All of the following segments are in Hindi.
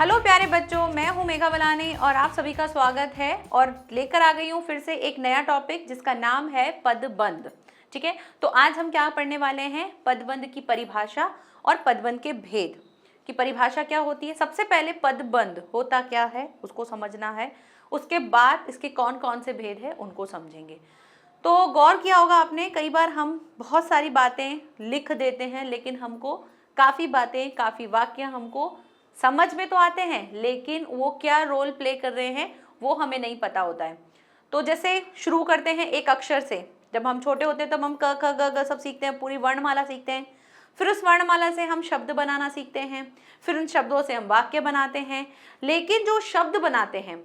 हेलो प्यारे बच्चों, मैं हूं मेघा बलानी और आप सभी का स्वागत है। और लेकर आ गई हूं फिर से एक नया टॉपिक जिसका नाम है पदबंध। ठीक है, तो आज हम क्या पढ़ने वाले हैं? पदबंध की परिभाषा और पदबंध के भेद की परिभाषा क्या होती है। सबसे पहले पदबंध होता क्या है उसको समझना है, उसके बाद इसके कौन कौन से भेद है उनको समझेंगे। तो गौर किया होगा आपने, कई बार हम बहुत सारी बातें लिख देते हैं लेकिन हमको काफ़ी बातें, काफ़ी वाक्य हमको समझ में तो आते हैं लेकिन वो क्या रोल प्ले कर रहे हैं वो हमें नहीं पता होता है। तो जैसे शुरू करते हैं एक अक्षर से। जब हम छोटे होते हैं तब हम क ख ग घ सब सीखते हैं, पूरी वर्णमाला सीखते हैं। फिर उस वर्णमाला से हम शब्द बनाना सीखते हैं, फिर उन शब्दों से हम वाक्य बनाते हैं। लेकिन जो शब्द बनाते हैं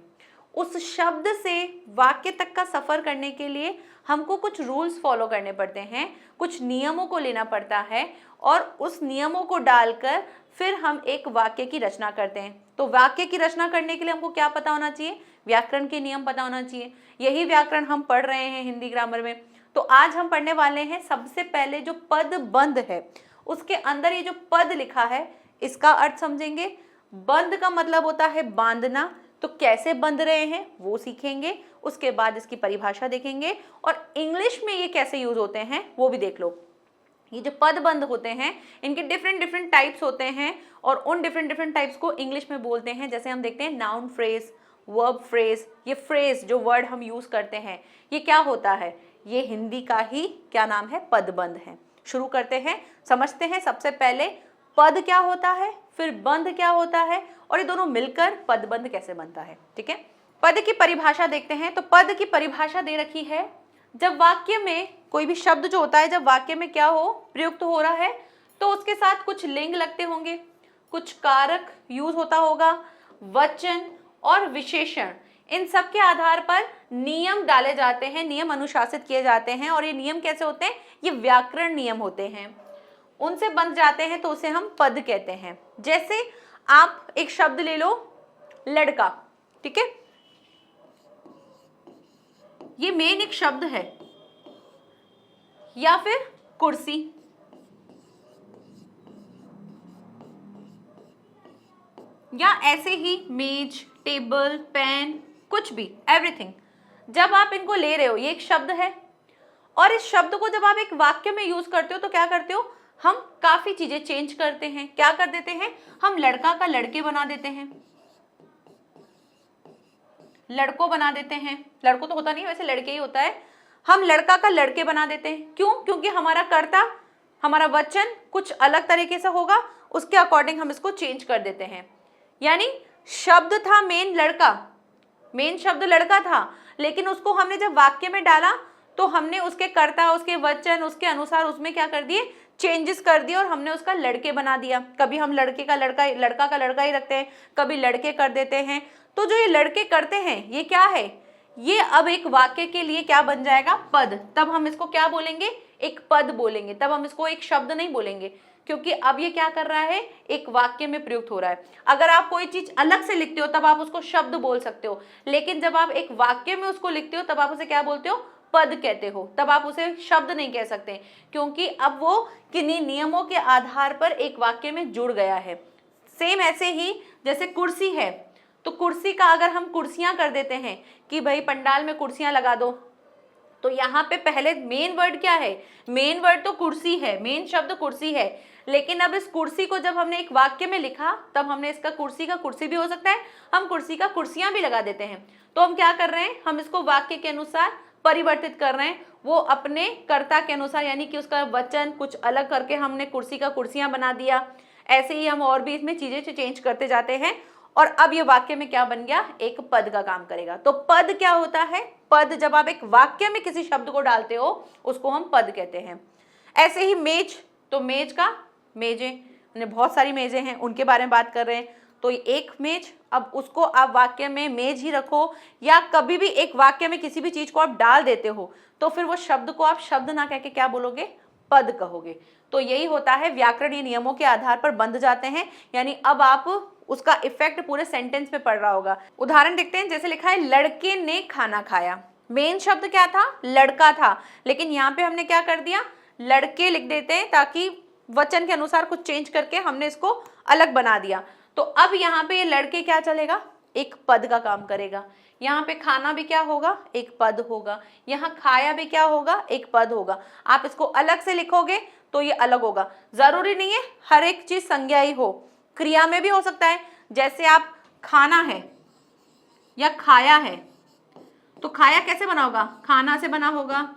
उस शब्द से वाक्य तक का सफ़र करने के लिए हमको कुछ रूल्स फॉलो करने पड़ते हैं, कुछ नियमों को लेना पड़ता है और उस नियमों को डालकर फिर हम एक वाक्य की रचना करते हैं। तो वाक्य की रचना करने के लिए हमको क्या पता होना चाहिए? व्याकरण के नियम पता होना चाहिए। यही व्याकरण हम पढ़ रहे हैं हिंदी ग्रामर में। तो आज हम पढ़ने वाले हैं सबसे पहले जो पदबंध है, उसके अंदर ये जो पद लिखा है इसका अर्थ समझेंगे। बंध का मतलब होता है बांधना, तो कैसे बंध रहे हैं वो सीखेंगे। उसके बाद इसकी परिभाषा देखेंगे और इंग्लिश में ये कैसे यूज होते हैं वो भी देख लो। ये जो पदबंध होते हैं इनके डिफरेंट डिफरेंट टाइप्स होते हैं और उन डिफरेंट डिफरेंट टाइप्स को इंग्लिश में बोलते हैं। जैसे हम देखते हैं नाउन फ्रेज, वर्ब फ्रेज। ये फ्रेज जो वर्ड हम यूज करते हैं ये क्या होता है? ये हिंदी का ही क्या नाम है? पदबंध है। शुरू करते हैं, समझते हैं। सबसे पहले पद क्या होता है, फिर बंध क्या होता है और ये दोनों मिलकर पदबंध कैसे बनता है। ठीक है, पद की परिभाषा देखते हैं। तो पद की परिभाषा दे रखी है, जब वाक्य में कोई भी शब्द जो होता है, जब वाक्य में क्या हो, प्रयुक्त हो रहा है, तो उसके साथ कुछ लिंग लगते होंगे, कुछ कारक यूज होता होगा, वचन और विशेषण। इन सब के आधार पर नियम डाले जाते हैं, नियम अनुशासित किए जाते हैं। और ये नियम कैसे होते हैं? ये व्याकरण नियम होते हैं, उनसे बन जाते हैं तो उसे हम पद कहते हैं। जैसे आप एक शब्द ले लो, लड़का। ठीक है, ये मेन एक शब्द है। या फिर कुर्सी, या ऐसे ही मेज, टेबल, पेन, कुछ भी, एवरीथिंग। जब आप इनको ले रहे हो, ये एक शब्द है और इस शब्द को जब आप एक वाक्य में यूज करते हो तो क्या करते हो? हम काफी चीजें चेंज करते हैं। क्या कर देते हैं? हम लड़का का लड़के बना देते हैं, लड़कों बना देते हैं। लड़कों तो होता नहीं, वैसे लड़के ही होता है। हम लड़का का लड़के बना देते हैं। क्यों? क्योंकि हमारा कर्ता, हमारा वचन कुछ अलग तरीके से होगा, उसके अकॉर्डिंग हम इसको चेंज कर देते हैं। यानी शब्द था मेन लड़का, मेन शब्द लड़का था, लेकिन उसको हमने जब वाक्य में डाला तो हमने उसके कर्ता, उसके वचन, उसके अनुसार उसमें क्या कर दिए? चेंजेस कर दिए और हमने उसका लड़के बना दिया। कभी हम लड़के का लड़का, लड़का का लड़का ही रखते हैं, कभी लड़के कर देते हैं। तो जो ये लड़के करते हैं ये क्या है? ये अब एक वाक्य के लिए क्या बन जाएगा? पद। तब हम इसको क्या बोलेंगे? एक पद बोलेंगे। तब हम इसको एक शब्द नहीं बोलेंगे, क्योंकि अब ये क्या कर रहा है? एक वाक्य में प्रयुक्त हो रहा है। अगर आप कोई चीज अलग से लिखते हो तब आप उसको शब्द बोल सकते हो, लेकिन जब आप एक वाक्य में उसको लिखते हो तब आप उसे क्या बोलते हो? पद कहते हो। तब आप उसे शब्द नहीं कह सकते, क्योंकि अब वो किन्हीं नियमों के आधार पर एक वाक्य में जुड़ गया है। सेम ऐसे ही जैसे कुर्सी है, तो कुर्सी का अगर हम कुर्सियां कर देते हैं कि भाई पंडाल में कुर्सियां लगा दो, तो यहाँ पे पहले मेन वर्ड क्या है? मेन वर्ड तो कुर्सी है, मेन शब्द कुर्सी है। लेकिन अब इस कुर्सी को जब हमने एक वाक्य में लिखा तब हमने इसका कुर्सी का कुर्सी भी हो सकता है, हम कुर्सी का कुर्सियां भी लगा देते हैं। तो हम क्या कर रहे हैं? हम इसको वाक्य के अनुसार परिवर्तित कर रहे हैं। वो अपने कर्ता के अनुसार, यानी कि उसका वचन कुछ अलग करके हमने कुर्सी का कुर्सियां बना दिया। ऐसे ही हम और भी इसमें चीजें चेंज करते जाते हैं और अब ये वाक्य में क्या बन गया? एक पद का काम करेगा। तो पद क्या होता है? पद जब आप एक वाक्य में किसी शब्द को डालते हो उसको हम पद कहते हैं। ऐसे ही मेज, तो मेज का, मेजें, बहुत सारी मेजें हैं, उनके बारे में बात कर रहे हैं। तो एक मेज, अब उसको आप वाक्य में मेज ही रखो, या कभी भी एक वाक्य में किसी भी चीज को आप डाल देते हो तो फिर वो शब्द को आप शब्द ना कह के क्या बोलोगे? पद कहोगे। तो यही होता है, व्याकरणीय नियमों के आधार पर बंध जाते हैं। यानी अब आप उसका इफेक्ट पूरे सेंटेंस पे पड़ रहा होगा। उदाहरण देखते हैं, जैसे लिखा है लड़के ने खाना खाया। मेन शब्द क्या था? लड़का था, लेकिन यहाँ पे हमने क्या कर दिया? लड़के लिख देते हैं ताकि वचन के अनुसार कुछ चेंज करके हमने इसको अलग बना दिया। तो अब यहाँ पे ये लड़के क्या चलेगा, एक पद का काम करेगा। यहाँ पे खाना भी क्या होगा, एक पद होगा। यहाँ खाया भी क्या होगा, एक पद होगा। आप इसको अलग से लिखोगे तो ये अलग होगा। जरूरी नहीं है हर एक चीज संज्ञा ही हो, क्रिया में भी हो सकता है। जैसे आप खाना है या खाया है, तो खाया कैसे बना होगा, खाना से बना होगा।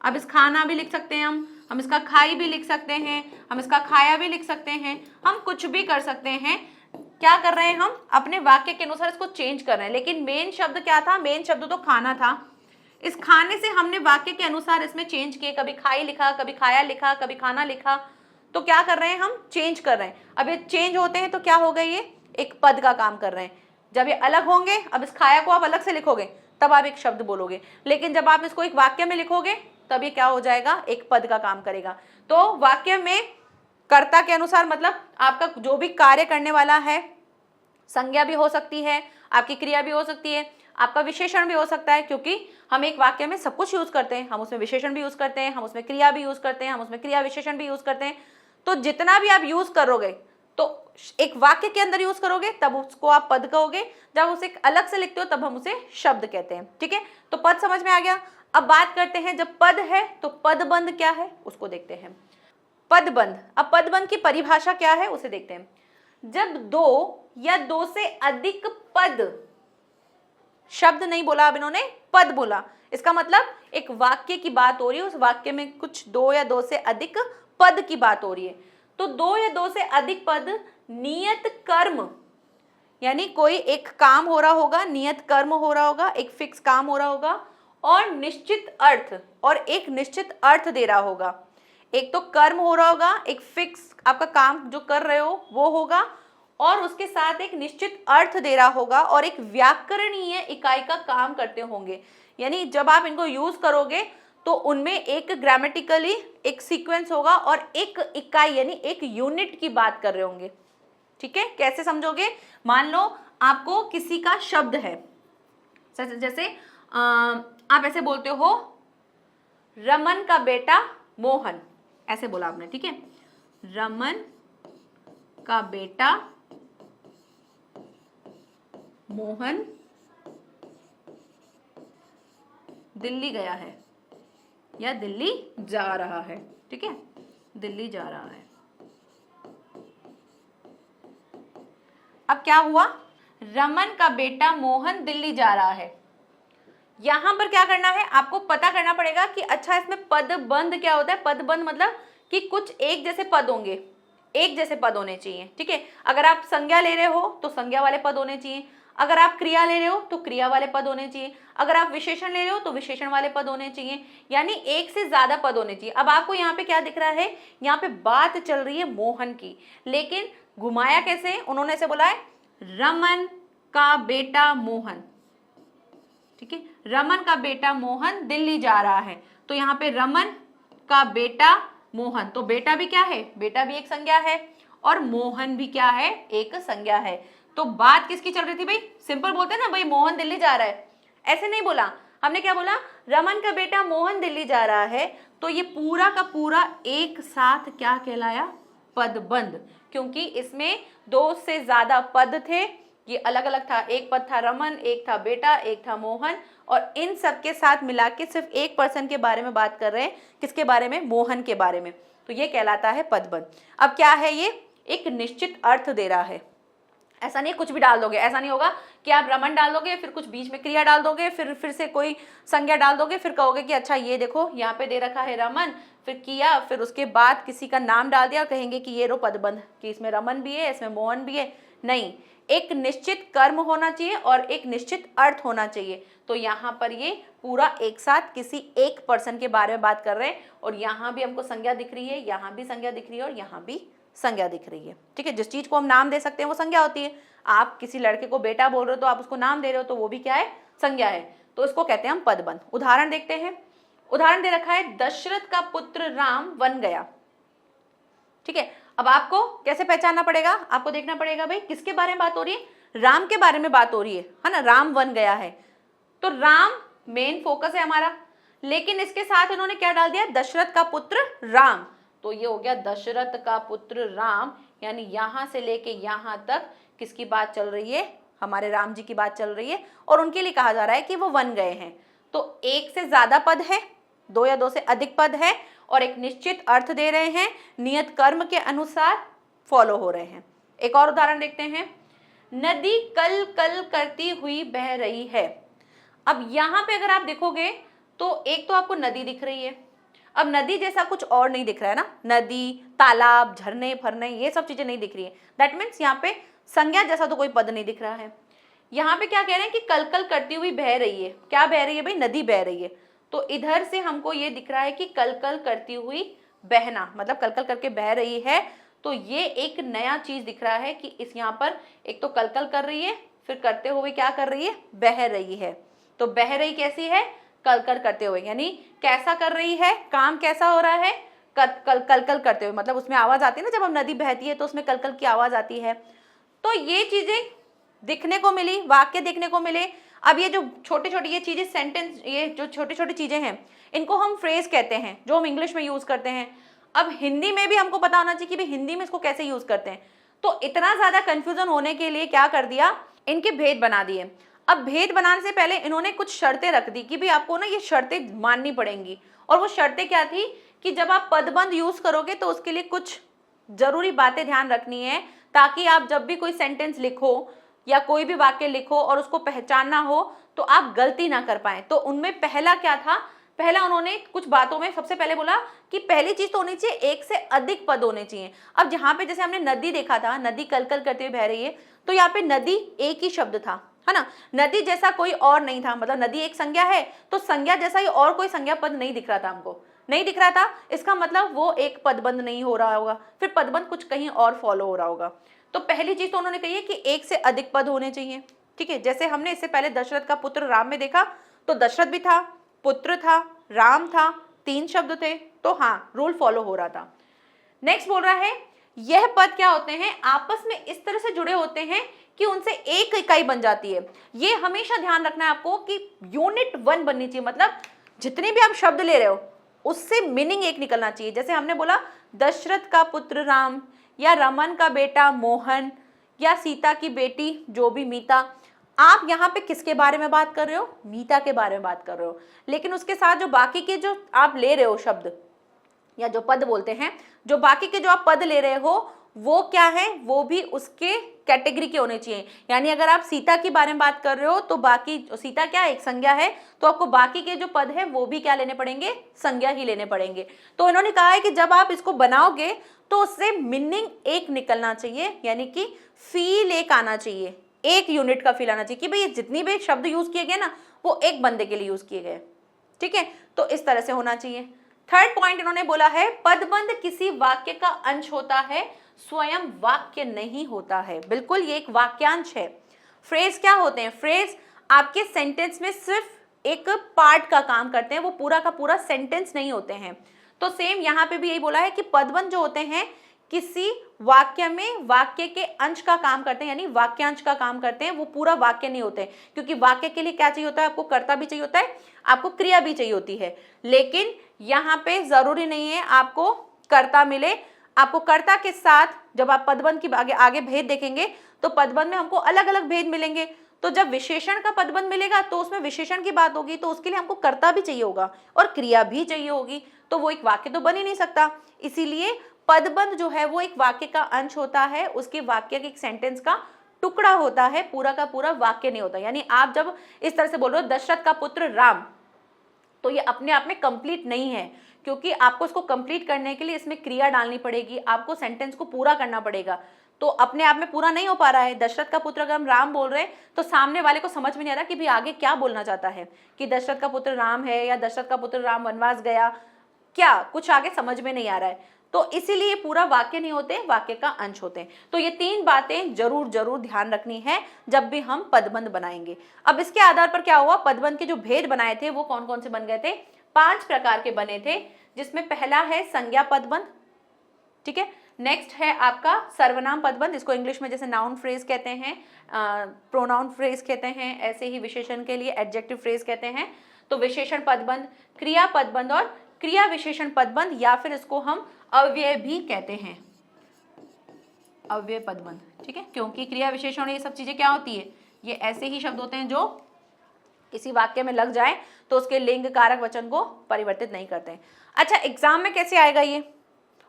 अब इस खाना भी लिख सकते हैं हम इसका खाई भी लिख सकते हैं, हम इसका खाया भी लिख सकते हैं, हम कुछ भी कर सकते हैं। क्या कर रहे हैं, हम अपने वाक्य के अनुसार इसको चेंज कर रहे हैं। लेकिन मेन शब्द क्या था, मेन शब्द तो खाना था। इस खाने से हमने वाक्य के अनुसार इसमें चेंज किए, कभी खाई लिखा, कभी खाया लिखा, कभी खाना लिखा। तो क्या कर रहे हैं, हम चेंज कर रहे हैं। अब ये चेंज होते हैं तो क्या हो गए, ये एक पद का काम कर रहे हैं। जब ये अलग होंगे, अब इस खाया को आप अलग से लिखोगे तब आप एक शब्द बोलोगे, लेकिन जब आप इसको एक वाक्य में लिखोगे तब ये क्या हो जाएगा, एक पद का काम करेगा। तो वाक्य में कर्ता के अनुसार, मतलब आपका जो भी कार्य करने वाला है, संज्ञा भी हो सकती है, आपकी क्रिया भी हो सकती है, आपका विशेषण भी हो सकता है, क्योंकि हम एक वाक्य में सब कुछ यूज करते हैं। हम उसमें विशेषण भी यूज करते हैं, हम उसमें क्रिया भी यूज करते हैं, हम उसमें क्रिया विशेषण भी यूज करते हैं। तो जितना भी आप यूज करोगे, तो एक वाक्य के अंदर यूज करोगे तब उसको आप पद कहोगे, जब उसे अलग से लिखते हो तब हम उसे शब्द कहते हैं। ठीक है, तो पद समझ में आ गया। अब बात करते हैं, जब पद है तो पदबंध क्या है उसको देखते हैं। पदबंध, अब पदबंध की परिभाषा क्या है उसे देखते हैं। जब दो या दो से अधिक पद, शब्द नहीं बोला अब इन्होंने, पद बोला, इसका मतलब एक वाक्य की बात हो रही है, उस वाक्य में कुछ दो या दो से अधिक पद की बात हो रही है। तो दो या दो से अधिक पद नियत कर्म, यानी कोई एक काम हो रहा होगा, नियत कर्म हो रहा होगा, एक फिक्स काम हो रहा होगा, और निश्चित अर्थ, और एक निश्चित अर्थ दे रहा होगा। एक तो कर्म हो रहा होगा, एक फिक्स आपका काम जो कर रहे हो वो होगा, और उसके साथ एक निश्चित अर्थ दे रहा होगा, और एक व्याकरणीय इकाई का काम करते होंगे। यानी जब आप इनको यूज करोगे तो उनमें एक ग्रामेटिकली एक सीक्वेंस होगा और एक इकाई यानी एक यूनिट की बात कर रहे होंगे। ठीक है, कैसे समझोगे, मान लो आपको किसी का शब्द है, जैसे आप ऐसे बोलते हो, रमन का बेटा मोहन, ऐसे बोला आपने। ठीक है, रमन का बेटा मोहन दिल्ली गया है या दिल्ली जा रहा है। ठीक है, दिल्ली जा रहा है। अब क्या हुआ, रमन का बेटा मोहन दिल्ली जा रहा है। यहां पर क्या करना है, आपको पता करना पड़ेगा कि अच्छा इसमें पदबंध क्या होता है। पदबंध मतलब कि कुछ एक जैसे पद होंगे, एक जैसे पद होने चाहिए। ठीक है, अगर आप संज्ञा ले रहे हो तो संज्ञा वाले पद होने चाहिए, अगर आप क्रिया ले रहे हो तो क्रिया वाले पद होने चाहिए, अगर आप विशेषण ले रहे हो तो विशेषण वाले पद होने चाहिए, यानी एक से ज्यादा पद होने चाहिए। अब आपको यहाँ पे क्या दिख रहा है, यहाँ पे बात चल रही है मोहन की, लेकिन घुमाया कैसे, उन्होंने ऐसे बोला है रमन का बेटा मोहन। ठीक है, रमन का बेटा मोहन दिल्ली जा रहा है। तो यहाँ पे रमन का बेटा मोहन, तो बेटा भी क्या है, बेटा भी एक संज्ञा है, और मोहन भी क्या है, एक संज्ञा है। तो बात किसकी चल रही थी भाई, सिंपल बोलते हैं ना भाई, मोहन दिल्ली जा रहा है, ऐसे नहीं बोला हमने, क्या बोला, रमन का बेटा मोहन दिल्ली जा रहा है। तो ये पूरा का पूरा एक साथ क्या कहलाया, पदबंध, क्योंकि इसमें दो से ज्यादा पद थे, ये अलग अलग था, एक पद था रमन, एक था बेटा, एक था मोहन, और इन सब के साथ मिला के सिर्फ एक पर्सन के बारे में बात कर रहे हैं, किसके बारे में, मोहन के बारे में। तो ये कहलाता है पदबंध। अब क्या है, ये एक निश्चित अर्थ दे रहा है। ऐसा नहीं कुछ भी डाल दोगे, ऐसा नहीं होगा कि आप रमन डाल दोगे, फिर कुछ बीच में क्रिया डाल दोगे, फिर से कोई संज्ञा डाल दोगे, फिर कहोगे कि अच्छा ये देखो यहाँ पे दे रखा है रमन, फिर किया, फिर उसके बाद किसी का नाम डाल दिया और कहेंगे कि ये रो पदबंध, कि इसमें रमन भी है, इसमें मोहन भी है। नहीं, एक निश्चित कर्म होना चाहिए और एक निश्चित अर्थ होना चाहिए। तो यहाँ पर ये पूरा एक साथ किसी एक पर्सन के बारे में बात कर रहे हैं, और यहाँ भी हमको संज्ञा दिख रही है, यहाँ भी संज्ञा दिख रही है, और यहाँ भी संज्ञा दिख रही है। ठीक है, जिस चीज को हम नाम दे सकते हैं वो संज्ञा होती है। आप किसी लड़के को बेटा बोल रहे हो तो आप उसको नाम दे रहे हो, तो वो भी क्या है, संज्ञा है। तो इसको कहते हैं हम पदबंध। उदाहरण देखते हैं, उदाहरण दे रखा है, दशरथ का पुत्र राम वन गया। ठीक है, अब आपको कैसे पहचानना पड़ेगा, आपको देखना पड़ेगा भाई किसके बारे में बात हो रही है, राम के बारे में बात हो रही है ना, राम वन गया है, तो राम मेन फोकस है हमारा, लेकिन इसके साथ इन्होंने क्या डाल दिया, दशरथ का पुत्र राम। तो ये हो गया दशरथ का पुत्र राम, यानी यहां से लेके यहां तक किसकी बात चल रही है? हमारे राम जी की बात चल रही है और उनके लिए कहा जा रहा है कि वो वन गए हैं। तो एक से ज्यादा पद है, दो या दो से अधिक पद है और एक निश्चित अर्थ दे रहे हैं, नियत कर्म के अनुसार फॉलो हो रहे हैं। एक और उदाहरण देखते हैं, नदी कल कल करती हुई बह रही है। अब यहां पे अगर आप देखोगे तो एक तो आपको नदी दिख रही है, अब नदी जैसा कुछ और नहीं दिख रहा है ना, नदी, तालाब, झरने फरने ये सब चीजें नहीं दिख रही है। दैट मीन्स यहाँ पे संज्ञा जैसा तो कोई पद नहीं दिख रहा है। यहाँ पे क्या कह रहे हैं कि कल कल करती हुई बह रही है। क्या बह रही है भाई? नदी बह रही है। तो इधर से हमको ये दिख रहा है कि कल कल करती हुई बहना, मतलब कल कल करके बह रही है। तो ये एक नया चीज दिख रहा है कि इस यहाँ पर एक तो कल कल कर रही है, फिर करते हुए क्या कर रही है? बह रही है। तो बह रही कैसी है? कल कल करते हुए, यानी कैसा कर रही है? काम कैसा हो रहा है? कल कल करते हुए, मतलब उसमें आवाज आती है ना, जब हम नदी बहती है तो उसमें कल कल की आवाज आती है। तो ये चीजें दिखने को मिली, वाक्य देखने को मिले। अब ये जो छोटी छोटी ये चीजें, सेंटेंस, ये जो छोटी छोटी चीजें हैं, इनको हम फ्रेज कहते हैं, जो हम इंग्लिश में यूज करते हैं। अब हिंदी में भी हमको पता होना चाहिए कि भाई हिंदी में इसको कैसे यूज करते हैं। तो इतना ज्यादा कंफ्यूजन होने के लिए क्या कर दिया, इनके भेद बना दिए। अब भेद बनाने से पहले इन्होंने कुछ शर्तें रख दी कि भाई आपको ना ये शर्तें माननी पड़ेंगी। और वो शर्तें क्या थी कि जब आप पदबंध यूज करोगे तो उसके लिए कुछ जरूरी बातें ध्यान रखनी है, ताकि आप जब भी कोई सेंटेंस लिखो या कोई भी वाक्य लिखो और उसको पहचानना हो तो आप गलती ना कर पाए। तो उनमें पहला क्या था? पहला उन्होंने कुछ बातों में सबसे पहले बोला कि पहली चीज तो होनी चाहिए एक से अधिक पद होने चाहिए। अब जहां पे जैसे हमने नदी देखा था, नदी कल कल करते हुए बह रही है, तो यहाँ पे नदी एक ही शब्द था, है ना, नदी जैसा कोई और नहीं था। मतलब नदी एक संज्ञा है तो संज्ञा जैसा ही और कोई संज्ञा पद नहीं दिख रहा था, हमको नहीं दिख रहा था। इसका मतलब वो एक पदबंध नहीं हो रहा होगा, फिर पदबंध कुछ कहीं और फॉलो हो रहा होगा। तो पहली चीज तो उन्होंने कही है कि एक से अधिक पद होने चाहिए। ठीक है, जैसे हमने इससे पहले दशरथ का पुत्र राम में देखा, तो दशरथ भी था, पुत्र था, राम था, तीन शब्द थे, तो हाँ रूल फॉलो हो रहा था। नेक्स्ट बोल रहा है यह पद क्या होते हैं? आपस में इस तरह से जुड़े होते हैं कि उनसे एक इकाई बन जाती है। ये हमेशा ध्यान रखना है आपको कि यूनिट वन बननी चाहिए, मतलब जितने भी आप शब्द ले रहे हो उससे मीनिंग एक निकलना चाहिए। जैसे हमने बोला दशरथ का पुत्र राम, या रमन का बेटा मोहन, या सीता की बेटी जो भी मीता। आप यहाँ पे किसके बारे में बात कर रहे हो? मीता के बारे में बात कर रहे हो। लेकिन उसके साथ जो बाकी के जो आप ले रहे हो शब्द या जो पद बोलते हैं, जो बाकी के जो आप पद ले रहे हो वो क्या है? वो भी उसके कैटेगरी के होने चाहिए। यानी अगर आप सीता के बारे में बात कर रहे हो तो बाकी, सीता क्या एक संज्ञा है, तो आपको बाकी के जो पद है वो भी क्या लेने पड़ेंगे? संज्ञा ही लेने पड़ेंगे। तो इन्होंने कहा है कि जब आप इसको बनाओगे तो उससे मीनिंग एक निकलना चाहिए, यानी कि फील एक आना चाहिए, एक यूनिट का फील आना चाहिए कि भाई ये जितनी भी शब्द यूज किए गए ना वो एक बंदे के लिए यूज किए गए। ठीक है, तो इस तरह से होना चाहिए। थर्ड पॉइंट इन्होंने बोला है पदबंध किसी वाक्य का अंश होता है, स्वयं वाक्य नहीं होता है। बिल्कुल, ये एक वाक्यांश है। फ्रेज क्या होते हैं? फ्रेज आपके सेंटेंस में सिर्फ एक पार्ट का काम करते हैं, वो पूरा का पूरा सेंटेंस नहीं होते हैं। तो सेम यहाँ पे भी यही बोला है कि पदबंध जो होते हैं किसी वाक्य में वाक्य के अंश का काम करते हैं, यानी वाक्यांश का काम करते हैं, वो पूरा वाक्य नहीं होते। क्योंकि वाक्य के लिए क्या चाहिए होता है? आपको कर्ता भी चाहिए होता है, आपको क्रिया भी चाहिए होती है। लेकिन यहाँ पे जरूरी नहीं है आपको कर्ता मिले। आपको कर्ता के साथ जब आप पदबंध की आगे भेद देखेंगे तो पदबंध में हमको अलग अलग भेद मिलेंगे। तो जब विशेषण का पदबंध मिलेगा तो उसमें विशेषण की बात होगी, तो उसके लिए हमको कर्ता भी चाहिए होगा और क्रिया भी चाहिए होगी, तो वो एक वाक्य तो बन ही नहीं सकता। इसीलिए पदबंध जो है वो एक वाक्य का अंश होता है, उसके वाक्य के एक सेंटेंस का टुकड़ा होता है, पूरा का पूरा वाक्य नहीं होता। यानी आप जब इस तरह से बोल रहे हो दशरथ का पुत्र राम, तो ये अपने आप में कंप्लीट नहीं है, क्योंकि आपको इसको कंप्लीट करने के लिए इसमें क्रिया डालनी पड़ेगी, आपको सेंटेंस को पूरा करना पड़ेगा। तो अपने आप में पूरा नहीं हो पा रहा है। दशरथ का पुत्र अगर हम राम बोल रहे हैं तो सामने वाले को समझ में नहीं आ रहा कि भाई आगे क्या बोलना चाहता है, कि दशरथ का पुत्र राम है या दशरथ का पुत्र राम वनवास गया, क्या कुछ आगे समझ में नहीं आ रहा है। तो इसीलिए पूरा वाक्य नहीं होते, वाक्य का अंश होते हैं। तो ये तीन बातें जरूर जरूर ध्यान रखनी है जब भी हम पदबंध बनाएंगे। अब इसके आधार पर क्या हुआ, पदबंध के जो भेद बनाए थे वो कौन कौन से बन गए थे? 5 प्रकार के बने थे, जिसमें पहला है संज्ञा पदबंध। ठीक है, नेक्स्ट है आपका सर्वनाम पदबंध, इसको इंग्लिश में जैसे नाउन फ्रेज कहते हैं, प्रोनाउन फ्रेज कहते हैं, ऐसे ही विशेषण के लिए एडजेक्टिव फ्रेज कहते हैं। तो विशेषण पदबंध, क्रिया पदबंध और क्रिया विशेषण पदबंध, या फिर इसको हम अव्यय भी कहते हैं। अव्यय पदबंध, ठीक है, क्योंकि क्रिया विशेषण ये सब चीजें क्या होती है, ये ऐसे ही शब्द होते हैं जो किसी वाक्य में लग जाए तो उसके लिंग कारक वचन को परिवर्तित नहीं करते हैं। अच्छा, एग्जाम में कैसे आएगा ये,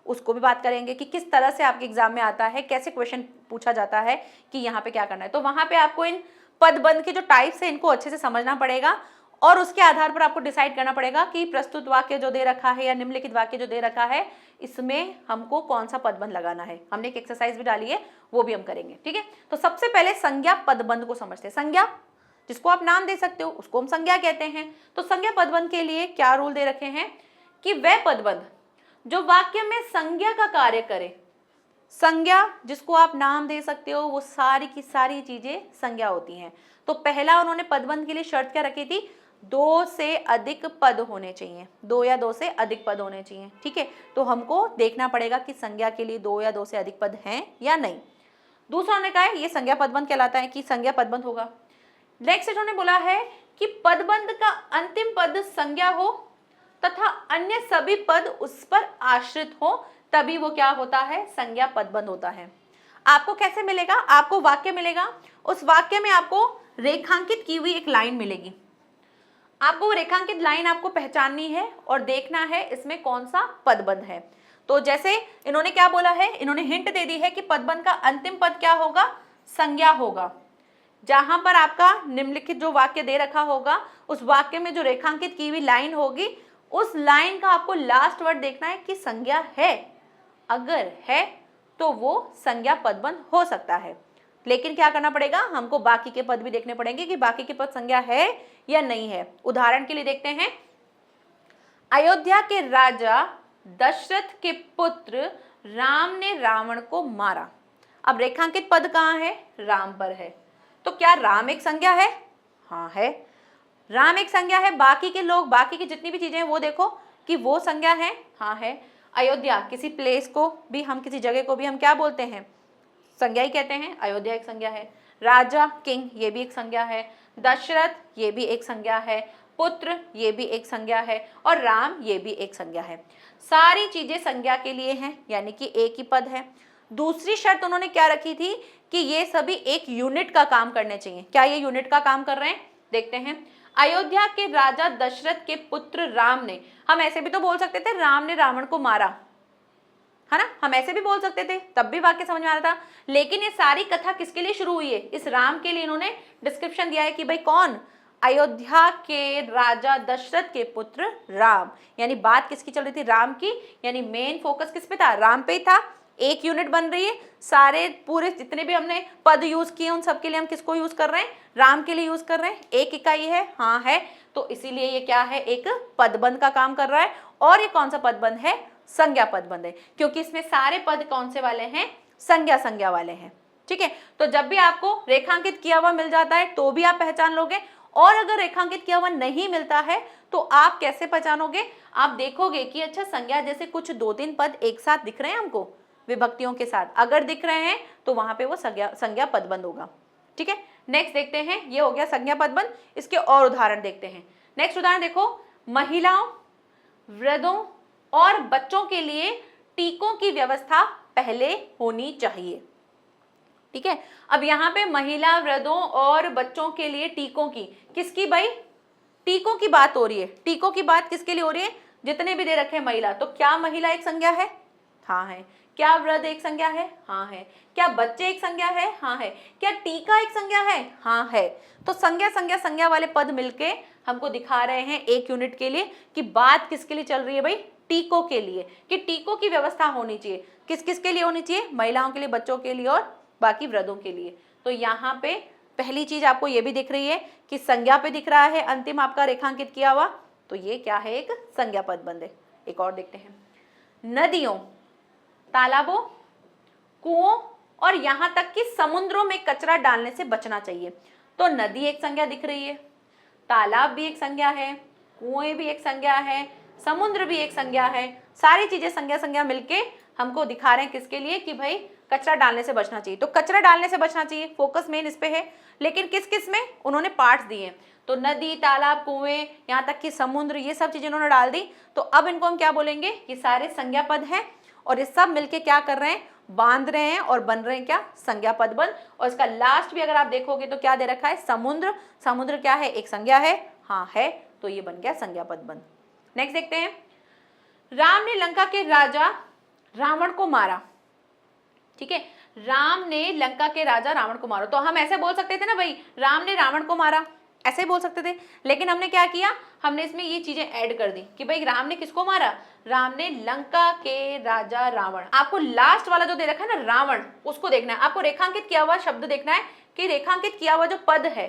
उसको भी बात करेंगे कि किस तरह से आपके एग्जाम में आता है, कैसे क्वेश्चन पूछा जाता है कि यहाँ पे क्या करना है। तो वहां पे आपको इन पदबंध के जो टाइप्स है इनको अच्छे से समझना पड़ेगा और उसके आधार पर आपको डिसाइड करना पड़ेगा कि प्रस्तुत वाक्य जो दे रखा है या निम्नलिखित वाक्य जो दे रखा है इसमें हमको कौन सा पदबंध लगाना है। हमने एक एक्सरसाइज भी डाली है, वो भी हम करेंगे, ठीक है। तो सबसे पहले संज्ञा पदबंध को समझते हैं। संज्ञा जिसको आप नाम दे सकते हो उसको हम संज्ञा कहते हैं। तो संज्ञा पदबंध के लिए क्या रूल दे रखे हैं कि वह पदबंध जो वाक्य में संज्ञा का कार्य करे, संज्ञा जिसको आप नाम दे सकते हो, वो सारी की सारी चीजें संज्ञा होती हैं। तो पहला उन्होंने पदबंध के लिए शर्त क्या रखी थी, 2 से अधिक पद होने चाहिए, 2 या 2 से अधिक पद होने चाहिए, ठीक है। तो हमको देखना पड़ेगा कि संज्ञा के लिए 2 या 2 से अधिक पद हैं या नहीं। दूसरा उन्होंने कहा है ये संज्ञा पदबंध कहलाता है कि संज्ञा पदबंध होगा। नेक्स्ट उन्होंने बोला है कि पदबंध का अंतिम पद संज्ञा हो तथा अन्य सभी पद उस पर आश्रित हो, तभी वो क्या होता है, संज्ञा पदबंध होता है। आपको कैसे मिलेगा, आपको वाक्य मिलेगा, उस वाक्य में आपको रेखांकित की हुई एक लाइन मिलेगी। आपको वो रेखांकित लाइन आपको पहचाननी है और देखना है इसमें कौन सा पदबंध है। तो जैसे इन्होंने क्या बोला है, इन्होंने हिंट दे दी है कि पदबंध का अंतिम पद क्या होगा, संज्ञा होगा। जहां पर आपका निम्नलिखित जो वाक्य दे रखा होगा उस वाक्य में जो रेखांकित की हुई लाइन होगी उस लाइन का आपको लास्ट वर्ड देखना है कि संज्ञा है। अगर है तो वो संज्ञा पदबंध हो सकता है, लेकिन क्या करना पड़ेगा, हमको बाकी के पद भी देखने पड़ेंगे कि बाकी के पद संज्ञा है या नहीं है। उदाहरण के लिए देखते हैं, अयोध्या के राजा दशरथ के पुत्र राम ने रावण को मारा। अब रेखांकित पद कहाँ है, राम पर है। तो क्या राम एक संज्ञा है, हाँ है, राम एक संज्ञा है। बाकी के लोग, बाकी की जितनी भी चीजें हैं वो देखो कि वो संज्ञा है, हाँ है। अयोध्या किसी प्लेस को भी हम, किसी जगह को भी हम क्या बोलते हैं, संज्ञा ही कहते हैं, अयोध्या एक संज्ञा है। राजा किंग ये भी एक संज्ञा है, दशरथ ये भी एक संज्ञा है, पुत्र ये भी एक संज्ञा है और राम ये भी एक संज्ञा है। सारी चीजें संज्ञा के लिए हैं, यानी कि एक ही पद है। दूसरी शर्त उन्होंने क्या रखी थी कि ये सभी एक यूनिट का काम करने चाहिए। क्या ये यूनिट का काम कर रहे हैं, देखते हैं। अयोध्या के राजा दशरथ के पुत्र राम ने, हम ऐसे भी तो बोल सकते थे राम ने रावण को मारा, है ना, हम ऐसे भी बोल सकते थे, तब भी वाक्य समझ में आ रहा था। लेकिन ये सारी कथा किसके लिए शुरू हुई है, इस राम के लिए इन्होंने डिस्क्रिप्शन दिया है कि भाई कौन, अयोध्या के राजा दशरथ के पुत्र राम, यानी बात किसकी चल रही थी, राम की, यानी मेन फोकस किस पे था, राम पे ही था। एक यूनिट बन रही है, सारे पूरे जितने भी हमने पद यूज किए उन सब के लिए हम किसको यूज कर रहे हैं, राम के लिए यूज कर रहे हैं। एक इकाई है, हाँ है, तो इसीलिए ये क्या है, एक पदबंध का काम कर रहा है। और ये कौन सा पदबंध है, संज्ञा पदबंध है, क्योंकि इसमें सारे पद कौन से वाले हैं, संज्ञा वाले हैं, ठीक है। तो जब भी आपको रेखांकित किया हुआ मिल जाता है तो भी आप पहचान लोगे, और अगर रेखांकित किया हुआ नहीं मिलता है तो आप कैसे पहचानोगे, आप देखोगे कि अच्छा संज्ञा जैसे कुछ 2-3 पद एक साथ दिख रहे हैं हमको विभक्तियों के साथ, अगर दिख रहे हैं तो वहां पे वो संज्ञा पदबंध होगा, ठीक है। नेक्स्ट देखते हैं, ये हो गया संज्ञा पदबंध। इसके और उदाहरण देखते हैं। नेक्स्ट उदाहरण देखो, महिलाओं, वृद्धों और बच्चों के लिए टीकों की व्यवस्था पहले होनी चाहिए, ठीक है। अब यहाँ पे महिला, वृद्धों और बच्चों के लिए टीकों की, किसकी भाई, टीकों की बात हो रही है। टीकों की बात किसके लिए हो रही है, जितने भी दे रखे हैं महिला, तो क्या महिला एक संज्ञा है, हाँ है। क्या वृद्ध एक संज्ञा है, हाँ है। क्या बच्चे एक संज्ञा है, हाँ है। क्या टीका एक संज्ञा है, हाँ है। तो संज्ञा वाले पद मिलके हमको दिखा रहे हैं एक यूनिट के लिए कि बात किसके लिए चल रही है भाई, टीकों के लिए, कि टीकों की व्यवस्था होनी चाहिए। किस किस के लिए होनी चाहिए, महिलाओं के लिए, बच्चों के लिए और बाकी वृद्धों के लिए। तो यहाँ पे पहली चीज आपको ये भी दिख रही है कि संज्ञा पे दिख रहा है अंतिम आपका रेखांकित किया हुआ, तो ये क्या है, एक संज्ञा पदबंध है। एक और देखते हैं, नदियों, तालाबों, कुओं और यहां तक कि समुद्रों में कचरा डालने से बचना चाहिए। तो नदी एक संज्ञा दिख रही है, तालाब भी एक संज्ञा है, कुएं भी एक संज्ञा है, समुद्र भी एक संज्ञा है। सारी चीजें संज्ञा मिलके हमको दिखा रहे हैं किसके लिए, कि भाई कचरा डालने से बचना चाहिए। तो कचरा डालने से बचना चाहिए, फोकस मेन इस पे है। लेकिन किस किस में उन्होंने पार्ट्स दिए हैं, तो नदी, तालाब, कुएं, यहाँ तक कि समुद्र, ये सब चीजें उन्होंने डाल दी। तो अब इनको हम क्या बोलेंगे, कि सारे संज्ञा पद हैं और ये सब मिलके क्या कर रहे हैं, बांध रहे हैं और बन रहे हैं क्या, संज्ञा पदबंध। और इसका लास्ट भी अगर आप देखोगे तो क्या दे रखा है, समुद्र। समुद्र क्या है, एक संज्ञा है, हाँ है, तो ये बन गया संज्ञा पदबंध। नेक्स्ट देखते हैं, राम ने लंका के राजा रावण को मारा। ठीक है, राम ने लंका के राजा रावण को मारा, तो हम ऐसे बोल सकते थे ना भाई, राम ने रावण को मारा, ऐसे ही बोल सकते थे। लेकिन हमने क्या किया, हमने इसमें ये चीजें ऐड कर दी कि भाई राम ने किसको मारा, राम ने लंका के राजा रावण। आपको लास्ट वाला जो दे रखा है ना रावण, उसको देखना है, आपको रेखांकित किया हुआ शब्द देखना है कि रेखांकित किया हुआ जो पद है,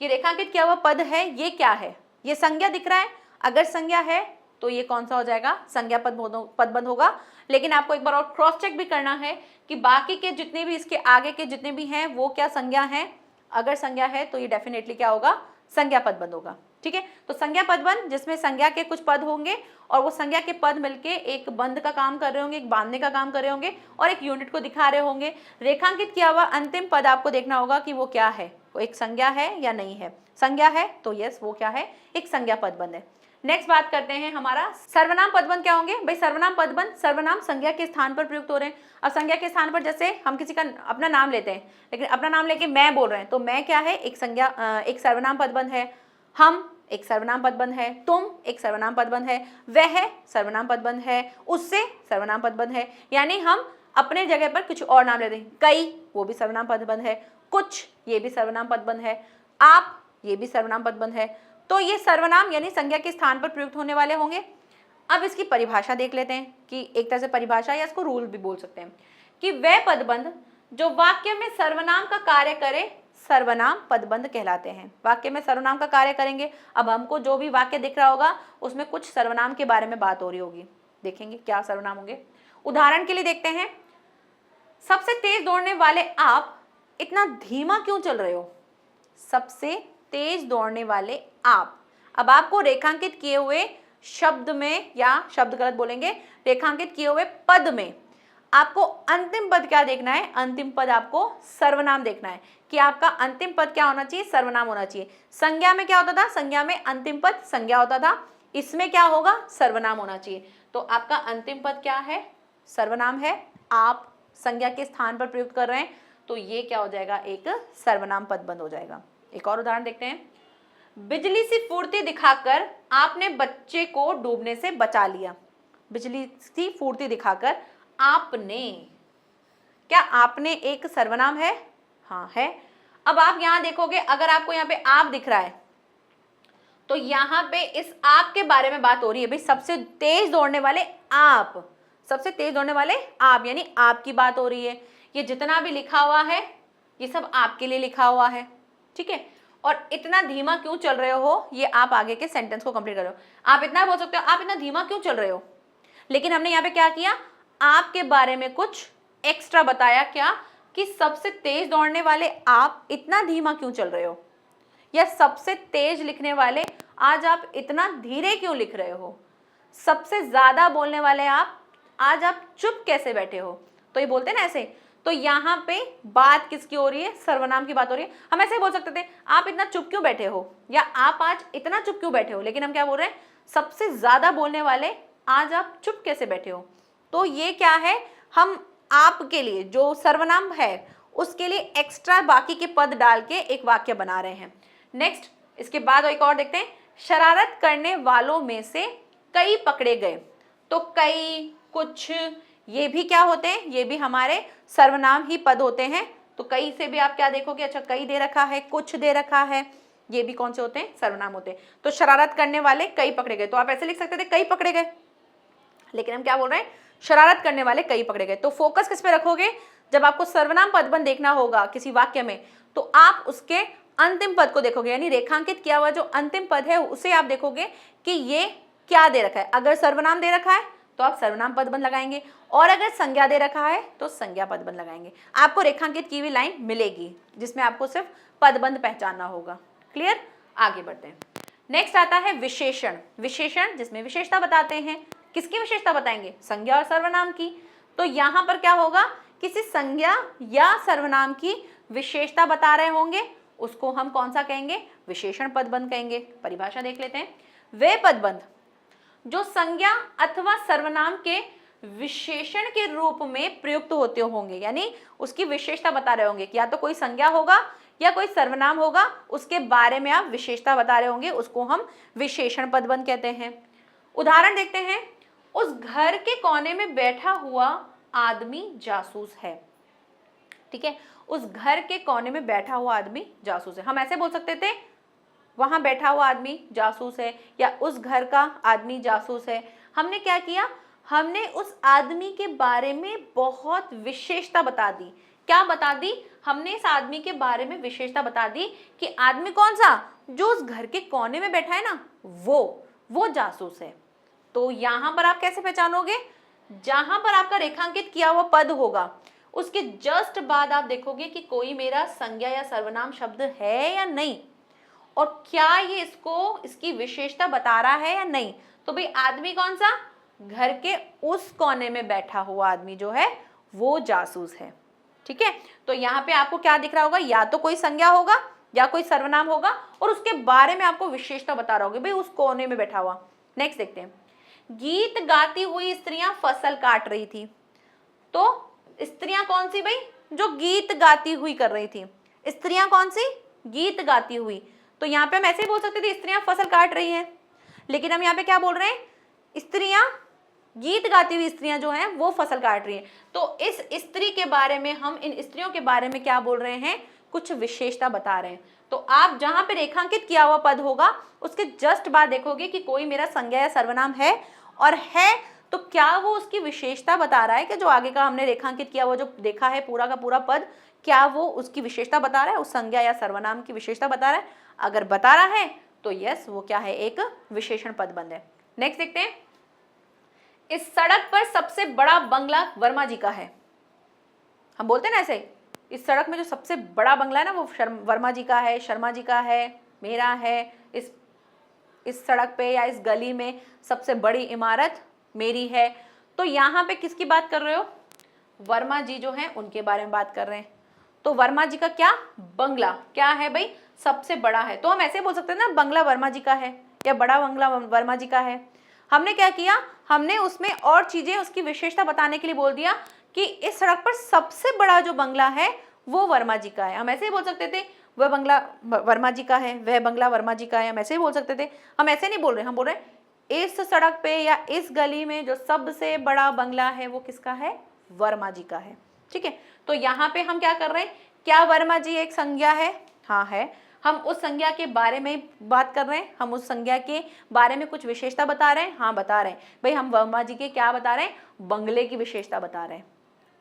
ये रेखांकित किया हुआ पद है, ये क्या है, ये संज्ञा दिख रहा है। अगर संज्ञा है तो ये कौन सा हो जाएगा, संज्ञा पदबंध होगा। लेकिन आपको एक बार और क्रॉस चेक भी करना है कि बाकी के जितने भी, इसके आगे के जितने भी हैं वो क्या संज्ञा है। अगर संज्ञा है तो ये डेफिनेटली क्या होगा, संज्ञा पदबंध होगा। ठीक है, तो संज्ञा पदबंध जिसमें संज्ञा के कुछ पद होंगे और वो संज्ञा के पद मिलके एक बंध का काम कर रहे होंगे, एक बांधने का काम कर रहे होंगे और एक यूनिट को दिखा रहे होंगे। रेखांकित किया हुआ अंतिम पद आपको देखना होगा कि वो क्या है, वो एक संज्ञा है या नहीं है। संज्ञा है तो यस वो क्या है, एक संज्ञा पदबंध है। नेक्स्ट बात करते हैं हमारा सर्वनाम पदबंध क्या होंगे। भाई सर्वनाम पदबंध, सर्वनाम संज्ञा के स्थान पर प्रयुक्त हो रहे हैं। अब संज्ञा के स्थान पर जैसे हम किसी का अपना नाम लेते हैं, लेकिन अपना नाम लेके मैं बोल रहे हैं, तो मैं क्या है, एक संज्ञा, एक सर्वनाम पदबंध है। हम एक सर्वनाम पदबंध है, तुम एक सर्वनाम पदबंध है, वह सर्वनाम पदबंध है, उससे सर्वनाम पदबंध है। यानी हम अपने जगह पर कुछ और नाम लेते हैं, कई वो भी सर्वनाम पदबंध है, कुछ ये भी सर्वनाम पदबंध है, आप ये भी सर्वनाम पदबंध है। तो ये सर्वनाम यानी संज्ञा के स्थान पर प्रयुक्त होने वाले होंगे। अब इसकी परिभाषा देख लेते हैं कि एक तरह से परिभाषा या इसको रूल भी बोल सकते हैं कि वह पदबंध जो वाक्य में सर्वनाम का कार्य करे सर्वनाम पदबंध कहलाते हैं। वाक्य में सर्वनाम का कार्य करेंगे। अब हमको जो भी वाक्य दिख रहा होगा उसमें कुछ सर्वनाम के बारे में बात हो रही होगी, देखेंगे क्या सर्वनाम होंगे। उदाहरण के लिए देखते हैं, सबसे तेज दौड़ने वाले आप इतना धीमा क्यों चल रहे हो। सबसे तेज दौड़ने वाले आप। अब आपको रेखांकित किए हुए शब्द में, या शब्द गलत बोलेंगे, रेखांकित किए हुए पद में आपको अंतिम पद क्या देखना है, अंतिम पद आपको सर्वनाम देखना है कि आपका अंतिम पद क्या होना चाहिए, सर्वनाम होना चाहिए। संज्ञा में क्या होता था, संज्ञा में अंतिम पद संज्ञा होता था, इसमें क्या होगा, सर्वनाम होना चाहिए। तो आपका अंतिम पद क्या है, सर्वनाम है। आप संज्ञा के स्थान पर प्रयुक्त कर रहे हैं तो ये क्या हो जाएगा, एक सर्वनाम पदबंध हो जाएगा। एक और उदाहरण देखते हैं, बिजली सी फुर्ती दिखाकर आपने बच्चे को डूबने से बचा लिया। बिजली सी फुर्ती दिखाकर आपने, क्या आपने एक सर्वनाम है, हाँ है। अब आप यहां देखोगे, अगर आपको यहाँ पे आप दिख रहा है तो यहाँ पे इस आप के बारे में बात हो रही है। भाई सबसे तेज दौड़ने वाले आप, सबसे तेज दौड़ने वाले आप, यानी आपकी बात हो रही है। ये जितना भी लिखा हुआ है ये सब आपके लिए लिखा हुआ है, ठीक है। और इतना धीमा क्यों चल रहे हो, ये आप आगे के सेंटेंस को कंप्लीट कर रहे हो। आप इतना बोल सकते हो, आप इतना धीमा क्यों चल रहे हो, लेकिन हमने यहाँ पे क्या किया, आपके बारे में कुछ एक्स्ट्रा बताया, क्या कि सबसे तेज दौड़ने वाले आप इतना धीमा क्यों चल रहे हो, या सबसे तेज लिखने वाले आज आप इतना धीरे क्यों लिख रहे हो, सबसे ज्यादा बोलने वाले आप आज आप चुप कैसे बैठे हो। तो ये बोलते हैं ना ऐसे। तो यहाँ पे बात किसकी हो रही है, सर्वनाम की बात हो रही है। हम ऐसे बोल सकते थे, आप इतना चुप क्यों बैठे हो, या आप आज इतना चुप क्यों बैठे हो, लेकिन हम क्या बोल रहे हैं, सबसे ज्यादा बोलने वाले आज आप चुप कैसे बैठे हो। तो ये क्या है, हम आपके लिए जो सर्वनाम है उसके लिए एक्स्ट्रा बाकी के पद डाल के एक वाक्य बना रहे हैं। नेक्स्ट, इसके बाद एक और देखते हैं, शरारत करने वालों में से कई पकड़े गए। तो कई, कुछ, ये भी क्या होते हैं, ये भी हमारे सर्वनाम ही पद होते हैं। तो कई से भी आप क्या देखोगे, अच्छा कई दे रखा है, कुछ दे रखा है, ये भी कौन से होते हैं, सर्वनाम होते हैं। तो शरारत करने वाले कई पकड़े गए, तो आप ऐसे लिख सकते थे कई पकड़े गए, लेकिन हम क्या बोल रहे हैं, शरारत करने वाले कई पकड़े गए। तो फोकस किस पे रखोगे, जब आपको सर्वनाम पदबंध देखना होगा किसी वाक्य में तो आप उसके अंतिम पद को देखोगे, यानी रेखांकित किया हुआ जो अंतिम पद है उसे आप देखोगे कि ये क्या दे रखा है। अगर सर्वनाम दे रखा है तो आप सर्वनाम पदबंध लगाएंगे, और अगर संज्ञा दे रखा है तो संज्ञा पदबंध लगाएंगे। आपको रेखांकित की हुई लाइन मिलेगी जिसमें आपको सिर्फ पदबंध पहचानना होगा। क्लियर, आगे बढ़ते हैं। नेक्स्ट आता है विशेषण। विशेषण जिसमें विशेषता बताते हैं। किसकी विशेषता बताएंगे, संज्ञा और सर्वनाम की। तो यहाँ पर क्या होगा, किसी संज्ञा या सर्वनाम की विशेषता बता रहे होंगे, उसको हम कौन सा कहेंगे, विशेषण पदबंध कहेंगे। परिभाषा देख लेते हैं, वे पदबंध जो संज्ञा अथवा सर्वनाम के विशेषण के रूप में प्रयुक्त होते होंगे, यानी उसकी विशेषता बता रहे होंगे कि या तो कोई संज्ञा होगा या कोई सर्वनाम होगा, उसके बारे में आप विशेषता बता रहे होंगे, उसको हम विशेषण पदबंध कहते हैं। उदाहरण देखते हैं, उस घर के कोने में बैठा हुआ आदमी जासूस है। ठीक है, उस घर के कोने में बैठा हुआ आदमी जासूस है। हम ऐसे बोल सकते थे, वहां बैठा हुआ आदमी जासूस है, या उस घर का आदमी जासूस है। हमने क्या किया, हमने उस आदमी के बारे में बहुत विशेषता बता दी। क्या बता दी, हमने इस आदमी के बारे में विशेषता बता दी कि आदमी कौन सा, जो उस घर के कोने में बैठा है ना, वो जासूस है। तो यहां पर आप कैसे पहचानोगे, जहां पर आपका रेखांकित किया हुआ पद होगा उसके जस्ट बाद आप देखोगे कि कोई मेरा संज्ञा या सर्वनाम शब्द है या नहीं, और क्या ये इसकी विशेषता बता रहा है या नहीं। तो भाई आदमी कौन सा, घर के उस कोने में बैठा हुआ आदमी जो है वो जासूस है। ठीक है, तो यहाँ पे आपको क्या दिख रहा होगा, या तो कोई संज्ञा होगा या कोई सर्वनाम होगा, और उसके बारे में आपको विशेषता बता रहा होगा, भाई उस कोने में बैठा हुआ। नेक्स्ट देखते हैं, गीत गाती हुई स्त्रियां फसल काट रही थी। तो स्त्रियां कौन सी भाई, जो गीत गाती हुई कर रही थी। स्त्रियां कौन सी, गीत गाती हुई। तो यहाँ पे हम ऐसे ही बोल सकते थे स्त्रियां फसल काट रही हैं, लेकिन हम यहाँ पे क्या बोल रहे हैं, स्त्रियां, गीत गाती हुई स्त्रियां जो हैं वो फसल काट रही हैं। तो इस स्त्री के बारे में, हम इन स्त्रियों के बारे में क्या बोल रहे हैं, कुछ विशेषता बता रहे हैं। तो आप जहां पे रेखांकित किया हुआ पद होगा उसके जस्ट बाद देखोगे कि कोई मेरा संज्ञा या सर्वनाम है, और है तो क्या वो उसकी विशेषता बता रहा है कि जो आगे का हमने रेखांकित किया हुआ जो देखा है पूरा का पूरा पद, क्या वो उसकी विशेषता बता रहा है, उस संज्ञा या सर्वनाम की विशेषता बता रहा है। अगर बता रहा है तो यस, वो क्या है, एक विशेषण पदबंध है। नेक्स्ट देखते हैं, इस सड़क पर सबसे बड़ा बंगला वर्मा जी का है। हम बोलते हैं ना ऐसे, इस सड़क में जो सबसे बड़ा बंगला है ना वो वर्मा जी का है, शर्मा जी का है, मेरा है। इस सड़क पे या इस गली में सबसे बड़ी इमारत मेरी है। तो यहाँ पे किसकी बात कर रहे हो, वर्मा जी जो हैं उनके बारे में बात कर रहे हैं। तो वर्मा जी का क्या, बंगला क्या है भाई, सबसे बड़ा है। तो हम ऐसे बोल सकते हैं ना, बंगला वर्मा जी का है या बड़ा बंगला वर्मा जी का है। हमने क्या किया, हमने उसमें और चीजें उसकी विशेषता बताने के लिए बोल दिया कि इस सड़क पर सबसे बड़ा जो बंगला है वो वर्मा जी का है। हम ऐसे ही बोल सकते थे, वह बंगला वर्मा जी का है, वह बंगला वर्मा जी का है। हम ऐसे ही बोल सकते थे, हम ऐसे नहीं बोल रहे, हम बोल रहे हैं इस सड़क पे या इस गली में जो सबसे बड़ा बंगला है वो किसका है, वर्मा जी का है। ठीक है, तो यहाँ पे हम क्या कर रहे हैं, क्या वर्मा जी एक संज्ञा है, हाँ है। हम उस संज्ञा के बारे में बात कर रहे हैं, हम उस संज्ञा के बारे में कुछ विशेषता बता रहे हैं, हाँ बता रहे हैं भाई, हम वर्मा जी के क्या बता रहे हैं, बंगले की विशेषता बता रहे हैं।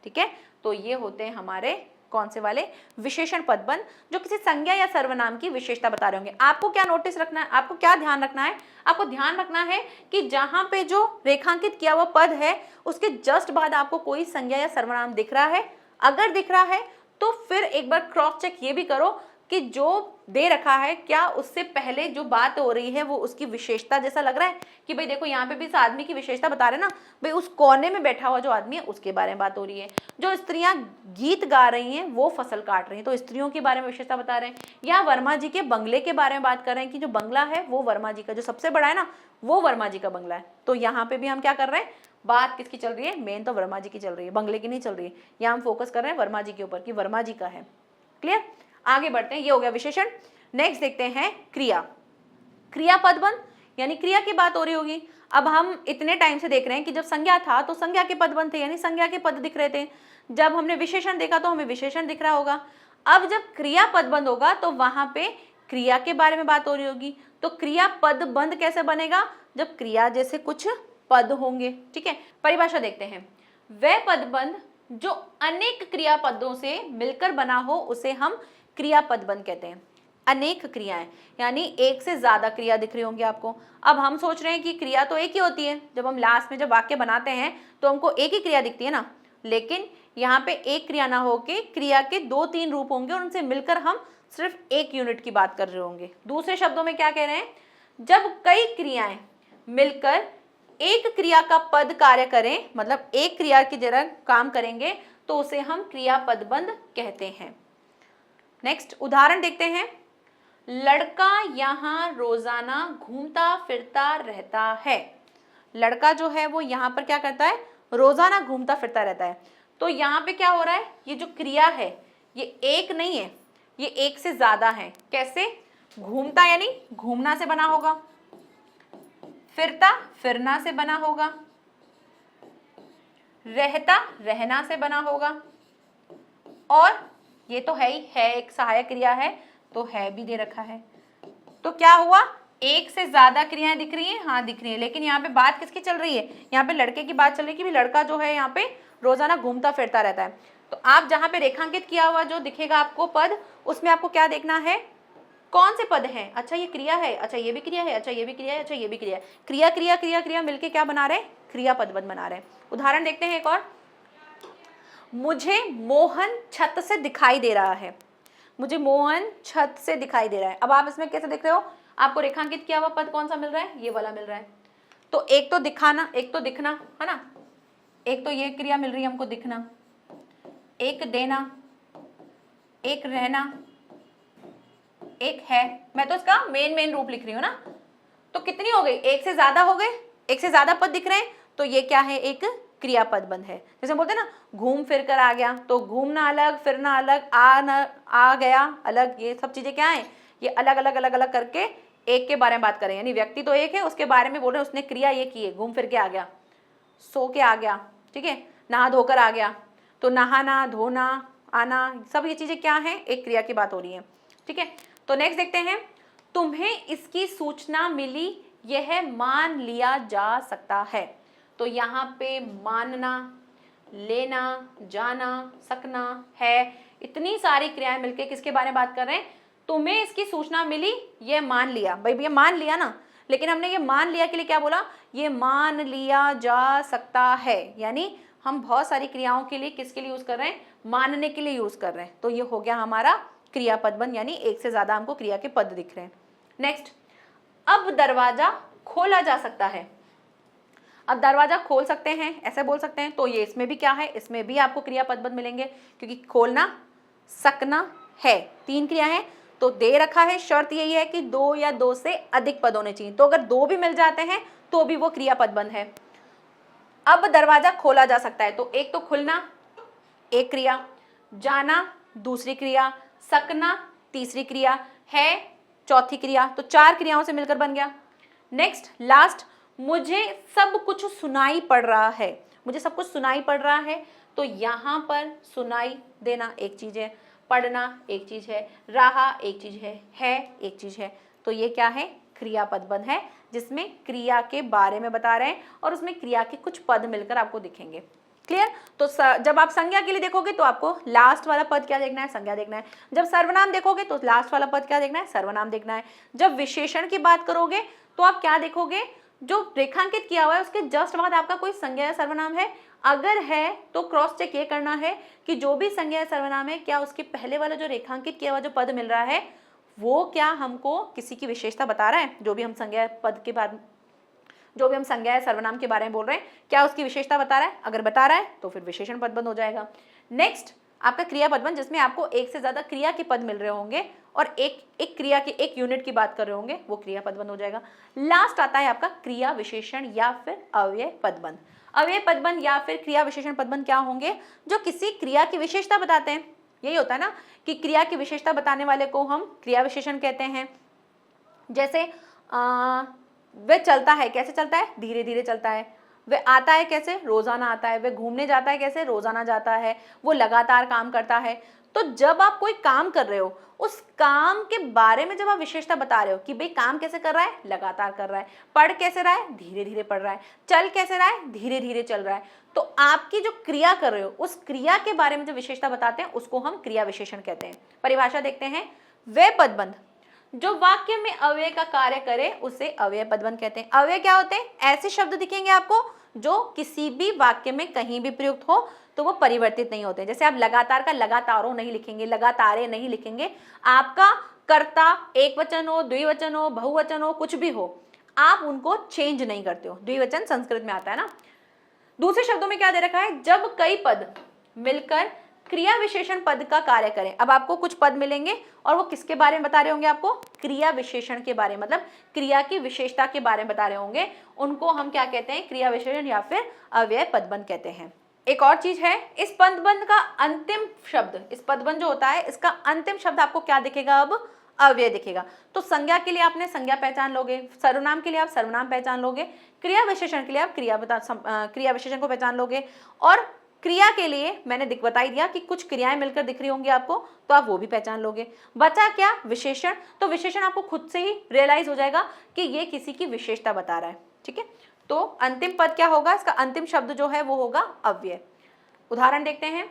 ठीक है, तो ये होते हैं हमारे कौन से वाले, विशेषण पदबंध, जो किसी संज्ञा या सर्वनाम की विशेषता बता रहे होंगे। आपको क्या नोटिस रखना है, आपको क्या ध्यान रखना है, आपको ध्यान रखना है कि जहां पे जो रेखांकित किया हुआ पद है उसके जस्ट बाद आपको कोई संज्ञा या सर्वनाम दिख रहा है। अगर दिख रहा है तो फिर एक बार क्रॉस चेक ये भी करो कि जो दे रखा है क्या उससे पहले जो बात हो रही है वो उसकी विशेषता जैसा लग रहा है, कि भाई देखो यहाँ पे भी इस आदमी की विशेषता बता रहे हैं ना, भाई उस कोने में बैठा हुआ जो आदमी है उसके बारे में बात हो रही है। जो स्त्रियां गीत गा रही हैं वो फसल काट रही हैं, तो स्त्रियों के बारे में विशेषता बता रहे हैं। या वर्मा जी के बंगले के बारे में बात कर रहे हैं कि जो बंगला है वो वर्मा जी का, जो सबसे बड़ा है ना वो वर्मा जी का बंगला है। तो यहाँ पे भी हम क्या कर रहे हैं, बात किसकी चल रही है, मेन तो वर्मा जी की चल रही है, बंगले की नहीं चल रही है। यहाँ हम फोकस कर रहे हैं वर्मा जी के ऊपर कि वर्मा जी का है। क्लियर, आगे बढ़ते हैं, ये हो गया विशेषण। नेक्स्ट देखते हैं क्रिया। क्रिया पदबंध, यानी क्रिया की बात हो रही होगी। अब हम इतने टाइम से देख रहे हैं कि जब संज्ञा था तो संज्ञा के पदबंध थे, यानी संज्ञा के पद दिख रहे थे। जब हमने विशेषण देखा तो हमें विशेषण दिख रहा होगा। अब जब क्रिया पदबंध होगा तो वहां पे क्रिया के बारे में बात हो रही होगी। तो क्रिया पदबंध कैसे बनेगा, जब क्रिया जैसे कुछ पद होंगे। ठीक है, परिभाषा देखते हैं, वह पदबंध जो अनेक क्रियापदों से मिलकर बना हो उसे हम क्रिया पदबंध कहते हैं। अनेक क्रियाएं यानी एक से ज्यादा क्रिया दिख रही होंगी आपको। अब हम सोच रहे हैं कि क्रिया तो एक ही होती है, जब हम लास्ट में जब वाक्य बनाते हैं तो हमको एक ही क्रिया दिखती है ना, लेकिन यहाँ पे एक क्रिया ना होके क्रिया के 2-3 रूप होंगे और उनसे मिलकर हम सिर्फ एक यूनिट की बात कर रहे होंगे। दूसरे शब्दों में क्या कह रहे हैं, जब कई क्रियाएं मिलकर एक क्रिया का पद कार्य करें, मतलब एक क्रिया की जगह काम करेंगे, तो उसे हम क्रिया पदबंध कहते हैं। नेक्स्ट उदाहरण देखते हैं, लड़का यहाँ रोजाना घूमता फिरता रहता है। लड़का जो है वो यहाँ पर क्या करता है, रोजाना घूमता फिरता रहता है। तो यहाँ पे क्या हो रहा है, ये जो क्रिया है ये एक नहीं है, ये एक से ज्यादा है। कैसे? घूमता यानी घूमना से बना होगा, फिरता फिरना से बना होगा, रहता रहना से बना होगा, और ये तो है ही है, एक सहायक क्रिया है तो है भी दे रखा है। तो क्या हुआ, एक से ज्यादा क्रियाएं दिख रही हैं, हाँ दिख रही है, लेकिन यहाँ पे बात किसकी चल रही है, यहाँ पे लड़के की बात चल रही है कि भी लड़का जो है यहाँ पे रोजाना घूमता फिरता रहता है। तो आप जहाँ पे रेखांकित किया हुआ जो दिखेगा आपको पद, उसमें आपको क्या देखना है, कौन से पद हैं। अच्छा ये क्रिया है, अच्छा ये भी क्रिया है, अच्छा ये भी क्रिया है, अच्छा ये भी क्रिया है। क्रिया क्रिया क्रिया क्रिया मिलके क्या बना रहे हैं, क्रिया पदबंध बना रहे हैं। उदाहरण देखते हैं एक और, मुझे मोहन छत से दिखाई दे रहा है, मुझे मोहन छत से दिखाई दे रहा है। अब आप इसमें कैसे देख रहे हो, आपको रेखांकित किया हुआ पद कौन सा मिल रहा है, ये वाला मिल रहा है। तो एक तो दिखाना, एक तो दिखना है ना, एक तो ये क्रिया मिल रही है हमको दिखना, एक देना, एक रहना, एक है। मैं तो इसका मेन रूप लिख रही हूँ ना। तो कितनी हो गई, एक से ज्यादा हो गए, एक से ज्यादा पद दिख रहे हैं, तो ये क्या है, एक क्रिया पदबंध है। जैसे बोलते हैं ना घूम फिर कर आ गया, तो घूमना अलग, फिरना अलग, आ गया अलग, ये सब चीजें क्या है, ये अलग अलग अलग अलग करके एक के बारे में बात करें। यानी व्यक्ति तो एक है, उसके बारे में बोल रहे हैं उसने क्रिया ये की है, घूम फिर के आ गया, सो के आ गया, ठीक है, नहा धोकर आ गया। तो नहाना, धोना, आना, सब ये चीजें क्या है, एक क्रिया की बात हो रही है, ठीक है। तो नेक्स्ट देखते हैं, तुम्हें इसकी सूचना मिली, यह मान लिया जा सकता है। तो यहाँ पे मानना, लेना, जाना, सकना, है, इतनी सारी क्रियाएं मिलके किसके बारे में बात कर रहे हैं, तुम्हें इसकी सूचना मिली, ये मान लिया। भाई ये मान लिया ना, लेकिन हमने ये मान लिया के लिए क्या बोला, ये मान लिया जा सकता है। यानी हम बहुत सारी क्रियाओं के लिए किसके लिए यूज कर रहे हैं, मानने के लिए यूज कर रहे हैं। तो ये हो गया हमारा क्रिया पदबंध, यानी एक से ज्यादा हमको क्रिया के पद दिख रहे हैं। नेक्स्ट, अब दरवाजा खोला जा सकता है। अब दरवाजा खोल सकते हैं, ऐसे बोल सकते हैं। तो ये इसमें भी क्या है, इसमें भी आपको क्रिया पदबंध मिलेंगे, क्योंकि खोलना, सकना है, तीन क्रिया है। तो दे रखा है, शर्त यही है कि दो या दो से अधिक पद होने चाहिए। तो अगर दो भी मिल जाते हैं तो भी वो क्रिया पदबंध है। अब दरवाजा खोला जा सकता है, तो एक तो खुलना एक क्रिया, जाना दूसरी क्रिया, सकना तीसरी क्रिया, है चौथी क्रिया। तो चार क्रियाओं से मिलकर बन गया। नेक्स्ट लास्ट, मुझे सब कुछ सुनाई पड़ रहा है, मुझे सब कुछ सुनाई पड़ रहा है। तो यहाँ पर सुनाई देना एक चीज है, पढ़ना एक चीज है, रहा एक चीज है एक चीज है। तो ये क्या है, क्रिया पदबंध है, जिसमें क्रिया के बारे में बता रहे हैं और उसमें क्रिया के कुछ पद मिलकर आपको दिखेंगे। क्लियर? तो जब आप संज्ञा के लिए देखोगे तो आपको लास्ट वाला पद क्या देखना है, संज्ञा देखना है। जब सर्वनाम देखोगे तो लास्ट वाला पद क्या देखना है, सर्वनाम देखना है। जब विशेषण की बात करोगे तो आप क्या देखोगे, जो रेखांकित किया हुआ है उसके जस्ट बाद आपका कोई संज्ञा या सर्वनाम है। अगर है तो क्रॉस चेक ये करना है कि जो भी संज्ञा या सर्वनाम है, क्या उसके पहले वाला जो रेखांकित किया हुआ जो पद मिल रहा है वो क्या हमको किसी की विशेषता बता रहा है। जो भी हम संज्ञा पद के बाद, जो भी हम संज्ञा या सर्वनाम के बारे में बोल रहे हैं, क्या उसकी विशेषता बता रहा है। अगर बता रहा है तो फिर विशेषण पदबंध हो जाएगा। नेक्स्ट आपका क्रिया पदबंध, जिसमें आपको एक से ज्यादा क्रिया के पद मिल रहे होंगे और एक क्रिया के एक यूनिट की बात कर रहे होंगे, वो क्रिया पदबंध हो जाएगा। लास्ट आता है आपका क्रिया विशेषण या फिर अव्यय पदबंध। अव्यय पदबंध या फिर क्रिया विशेषण पदबंध क्या होंगे, जो किसी क्रिया की विशेषता बताते हैं। यही होता है ना कि क्रिया की विशेषता बताने वाले को हम क्रिया विशेषण कहते हैं। जैसे वह चलता है, कैसे चलता है, धीरे धीरे चलता है। वह आता है कैसे, रोजाना आता है। वह घूमने जाता है कैसे, रोजाना जाता है। वो लगातार काम करता है। तो जब आप कोई काम कर रहे हो, उस काम के बारे में जब आप विशेषता बता रहे हो कि भाई काम कैसे कर रहा है, लगातार कर रहा है। पढ़ कैसे रहा है, धीरे धीरे पढ़ रहा है। चल कैसे रहा है, धीरे धीरे चल रहा है। तो आपकी जो क्रिया कर रहे हो, उस क्रिया के बारे में जो विशेषता बताते हैं उसको हम क्रिया विशेषण कहते हैं। परिभाषा देखते हैं, वे पदबंध जो वाक्य में अव्यय का कार्य करे उसे अव्यय पदबंध कहते हैं। अव्यय क्या होते हैं, ऐसे शब्द दिखेंगे आपको जो किसी भी वाक्य में कहीं भी प्रयुक्त हो तो वो परिवर्तित नहीं होते। जैसे आप लगातार का लगातारो नहीं लिखेंगे, लगातारे नहीं लिखेंगे। आपका कर्ता एक वचन हो, द्विवचन हो, बहुवचन हो, कुछ भी हो, आप उनको चेंज नहीं करते हो। द्विवचन संस्कृत में आता है ना। दूसरे शब्दों में क्या दे रखा है, जब कई पद मिलकर क्रिया विशेषण पद का कार्य करें। अब आपको कुछ पद मिलेंगे और वो किसके बारे में बता रहे होंगे, आपको क्रिया विशेषण के बारे में, मतलब क्रिया की विशेषता के बारे में बता रहे होंगे। उनको हम क्या कहते हैं, क्रिया विशेषण या फिर अव्यय पदबंध कहते हैं। एक और चीज है, इस पदबंध का अंतिम शब्द, इस पदबंध जो होता है इसका अंतिम शब्द आपको क्या दिखेगा, अब अव्यय दिखेगा। तो संज्ञा के लिए आपने संज्ञा पहचान लोगे, सर्वनाम के लिए आप सर्वनाम पहचान लोगे, क्रिया विशेषण के लिए आप क्रिया विशेषण को पहचान लोगे, और क्रिया के लिए मैंने बताई दिया कि कुछ क्रियाएं मिलकर दिख रही होंगी आपको, तो आप वो भी पहचान लोगे। बचा क्या, विशेषण। तो विशेषण आपको खुद से ही रियलाइज हो जाएगा कि ये किसी की विशेषता बता रहा है, ठीक है। तो अंतिम पद क्या होगा, इसका अंतिम शब्द जो है वो होगा अव्यय। उदाहरण देखते हैं,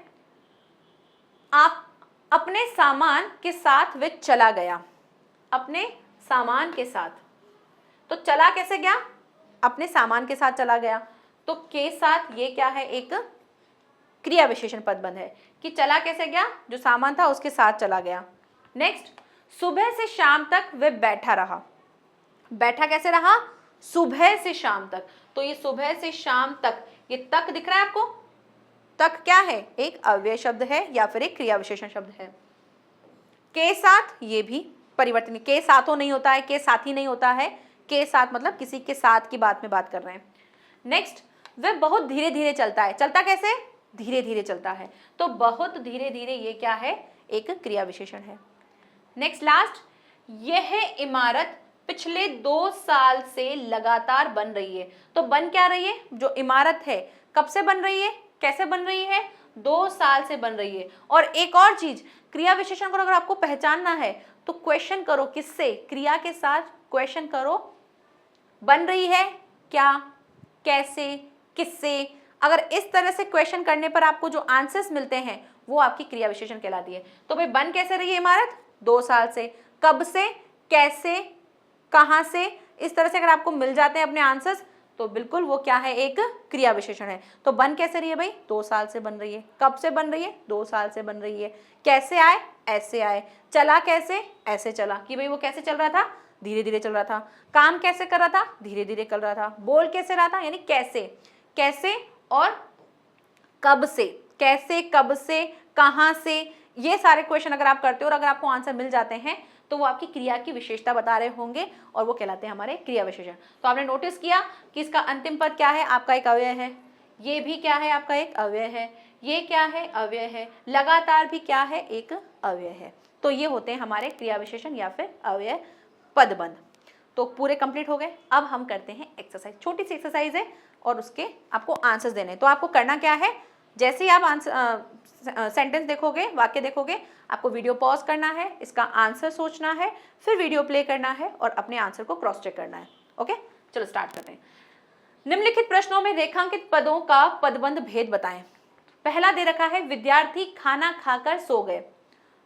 आप अपने सामान के साथ वे चला गया, अपने सामान के साथ, तो चला कैसे गया, अपने सामान के साथ चला गया, तो के साथ ये क्या है, एक क्रिया विशेषण पदबंध है कि चला कैसे गया, जो सामान था उसके साथ चला गया। नेक्स्ट, सुबह से शाम तक वे बैठा रहा, बैठा कैसे रहा, सुबह से शाम तक, तो ये सुबह से शाम तक, ये तक दिख रहा है आपको, तक क्या है, एक अव्यय शब्द है या फिर एक क्रिया विशेषण शब्द है। के साथ, ये भी परिवर्तन, के साथों नहीं होता है, के साथी नहीं होता है, के साथ मतलब किसी के साथ की बात में बात कर रहे हैं। नेक्स्ट, वह बहुत धीरे धीरे चलता है, चलता कैसे, धीरे धीरे चलता है, तो बहुत धीरे धीरे, ये क्या है, एक क्रिया विशेषण है। नेक्स्ट लास्ट, यह इमारत पिछले 2 साल से लगातार बन रही है, तो बन क्या रही है, जो इमारत है कब से बन रही है, कैसे बन रही है, 2 साल से बन रही है। और एक और चीज, क्रिया विशेषण को अगर आपको पहचानना है तो क्वेश्चन करो, किससे, क्रिया के साथ क्वेश्चन करो, बन रही है क्या, कैसे, किससे। अगर इस तरह से क्वेश्चन करने पर आपको जो आंसर्स मिलते हैं वो आपकी क्रिया विशेषण कहलाती है। तो भाई बन कैसे रही है इमारत, 2 साल से, कब से, कैसे, कहां से, इस तरह से अगर आपको मिल जाते हैं अपने आंसर्स तो बिल्कुल वो क्या है, एक क्रिया विशेषण है। तो बन कैसे रही है भाई, 2 साल से बन रही है, कब से बन रही है, 2 साल से बन रही है, कैसे आए, ऐसे आए, चला कैसे, ऐसे चला, कि भाई वो कैसे चल रहा था, धीरे धीरे चल रहा था, काम कैसे कर रहा था, धीरे धीरे कर रहा था, बोल कैसे रहा था, यानी कैसे, कैसे और कब से, कैसे, कब से, कहां से, ये सारे क्वेश्चन अगर आप करते हो और अगर आपको आंसर मिल जाते हैं तो वो आपकी क्रिया की विशेषता बता रहे होंगे और वो कहलाते हैं हमारे क्रिया विशेषण। तो आपने नोटिस किया कि इसका अंतिम पद क्या है, आपका एक अव्यय है, ये भी क्या है, आपका एक अव्यय है, ये क्या है, अव्यय है, लगातार भी क्या है, एक अव्यय है। तो ये होते हैं हमारे क्रिया विशेषण या फिर अव्यय पदबंध। तो पूरे कंप्लीट हो गए। अब हम करते हैं एक्सरसाइज, छोटी सी एक्सरसाइज है और उसके आपको आंसर्स देने। तो आपको करना क्या है, जैसे ही आप आंसर सेंटेंस देखोगे, वाक्य देखोगे, आपको वीडियो पॉज करना है, इसका आंसर सोचना है, फिर वीडियो प्ले करना है और अपने आंसर को क्रॉस चेक करना है। ओके, चलो स्टार्ट करते हैं। निम्नलिखित प्रश्नों में रेखांकित पदों का पदबंध भेद बताएं। पहला दे रखा है, विद्यार्थी खाना खाकर सो गए,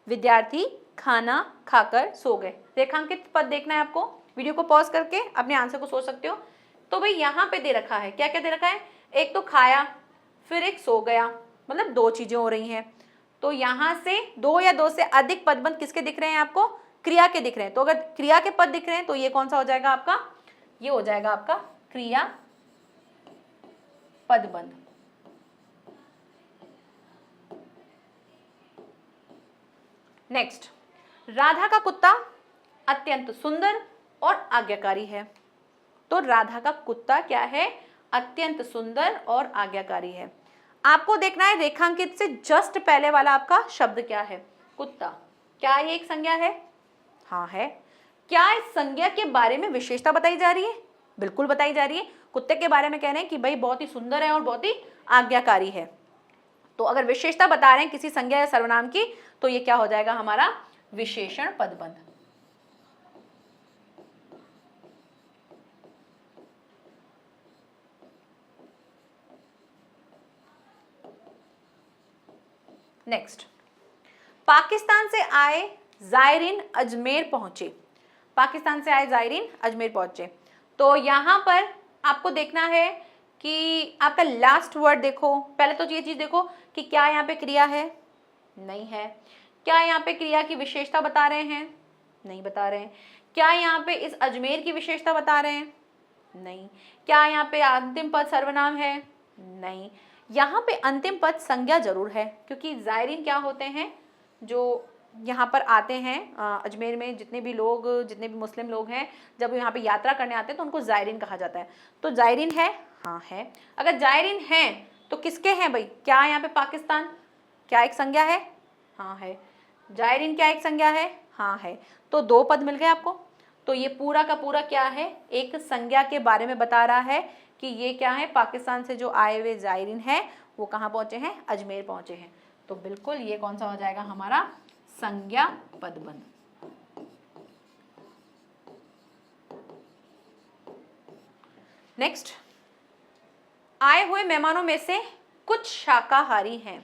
विद्यार्थी खाना खाकर सो गए। रेखांकित पद देखना है आपको, वीडियो को पॉज करके अपने आंसर को सोच सकते हो। तो भाई यहाँ पे दे रखा है, क्या क्या दे रखा है, एक तो खाया, फिर एक सो गया, मतलब 2 चीजें हो रही हैं। तो यहाँ से 2 या 2 से अधिक पदबंध किसके दिख रहे हैं आपको, क्रिया के दिख रहे हैं। तो अगर क्रिया के पद दिख रहे हैं तो ये कौन सा हो जाएगा आपका, ये हो जाएगा आपका क्रिया पदबंध। नेक्स्ट, राधा का कुत्ता अत्यंत सुंदर और आज्ञाकारी है। तो राधा का कुत्ता क्या है, अत्यंत सुंदर और आज्ञाकारी है। आपको देखना है रेखांकित से जस्ट पहले वाला आपका शब्द क्या है, कुत्ता। क्या ये एक संज्ञा है, हाँ है। क्या इस संज्ञा के बारे में विशेषता बताई जा रही है, बिल्कुल बताई जा रही है। कुत्ते के बारे में कह रहे हैं कि भाई बहुत ही सुंदर है और बहुत ही आज्ञाकारी है। तो अगर विशेषता बता रहे हैं किसी संज्ञा या सर्वनाम की तो ये क्या हो जाएगा हमारा विशेषण पदबंध। नेक्स्ट, पाकिस्तान से आए जायरीन अजमेर पहुंचे, पाकिस्तान से आए जायरीन अजमेर पहुंचे। तो यहां पर आपको देखना है कि आपका लास्ट वर्ड देखो। पहले तो ये चीज देखो कि क्या यहाँ पे क्रिया है, नहीं है। क्या यहाँ पे क्रिया की विशेषता बता रहे हैं, नहीं बता रहे हैं। क्या यहाँ पे इस अजमेर की विशेषता बता रहे हैं, नहीं। क्या यहाँ पे अंतिम पद सर्वनाम है, नहीं। यहाँ पे अंतिम पद संज्ञा जरूर है, क्योंकि जायरीन क्या होते हैं, जो यहाँ पर आते हैं अजमेर में जितने भी लोग, जितने भी मुस्लिम लोग हैं, जब यहाँ पे यात्रा करने आते हैं तो उनको जायरीन कहा जाता है। तो जायरीन है, हाँ है। अगर जायरीन है तो किसके हैं भाई, क्या यहाँ पे पाकिस्तान क्या एक संज्ञा है, हाँ है। जायरीन क्या एक संज्ञा है, हाँ है। तो 2 पद मिल गए आपको। तो ये पूरा का पूरा क्या है, एक संज्ञा के बारे में बता रहा है कि ये क्या है, पाकिस्तान से जो आए हुए जायरीन हैं वो कहाँ पहुंचे हैं, अजमेर पहुंचे हैं। तो बिल्कुल ये कौन सा हो जाएगा हमारा, संज्ञा पदबंध। नेक्स्ट, आए हुए मेहमानों में से कुछ शाकाहारी हैं।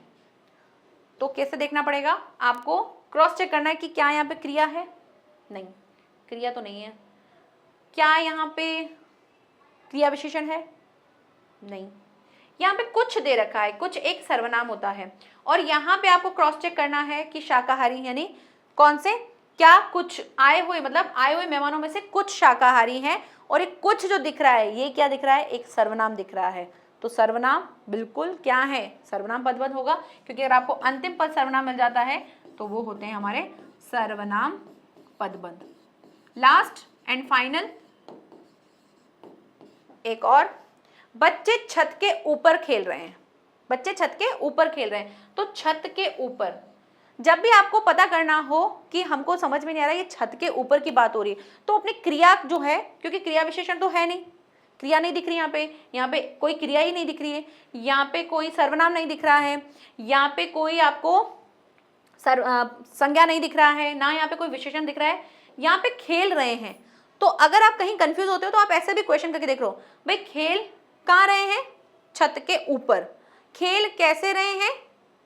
तो कैसे देखना पड़ेगा आपको, क्रॉस चेक करना है कि क्या यहाँ पे क्रिया है, नहीं क्रिया तो नहीं है। क्या यहाँ पे क्रिया विशेषण है, नहीं। यहाँ पे कुछ दे रखा है, कुछ एक सर्वनाम होता है, और यहाँ पे आपको क्रॉस चेक करना है कि शाकाहारी यानी कौन से, क्या कुछ आए हुए, मतलब आए हुए मेहमानों में से कुछ शाकाहारी हैं, और एक कुछ जो दिख रहा है ये क्या दिख रहा है, एक सर्वनाम दिख रहा है। तो सर्वनाम बिल्कुल क्या है, सर्वनाम पदबंध होगा, क्योंकि अगर आपको अंतिम पद सर्वनाम मिल जाता है तो वो होते हैं हमारे सर्वनाम पदबंध। लास्ट एंड फाइनल एक और, बच्चे छत के ऊपर खेल रहे हैं। बच्चे छत के ऊपर खेल रहे हैं, तो छत के ऊपर, जब भी आपको पता करना हो कि हमको समझ में नहीं आ रहा ये छत के ऊपर की बात हो रही है, तो अपनी क्रिया जो है, क्योंकि क्रिया विशेषण तो है नहीं, क्रिया नहीं दिख रही यहाँ पे कोई क्रिया ही नहीं दिख रही है, यहाँ पे कोई सर्वनाम नहीं दिख रहा है, यहाँ पे कोई आपको संज्ञा नहीं दिख रहा है, ना यहाँ पे कोई विशेषण दिख रहा है, यहाँ पे खेल रहे हैं। तो अगर आप कहीं कंफ्यूज होते हो तो आप ऐसे भी क्वेश्चन करके देख लो, भाई खेल कहाँ रहे हैं, छत के ऊपर, खेल कैसे रहे हैं,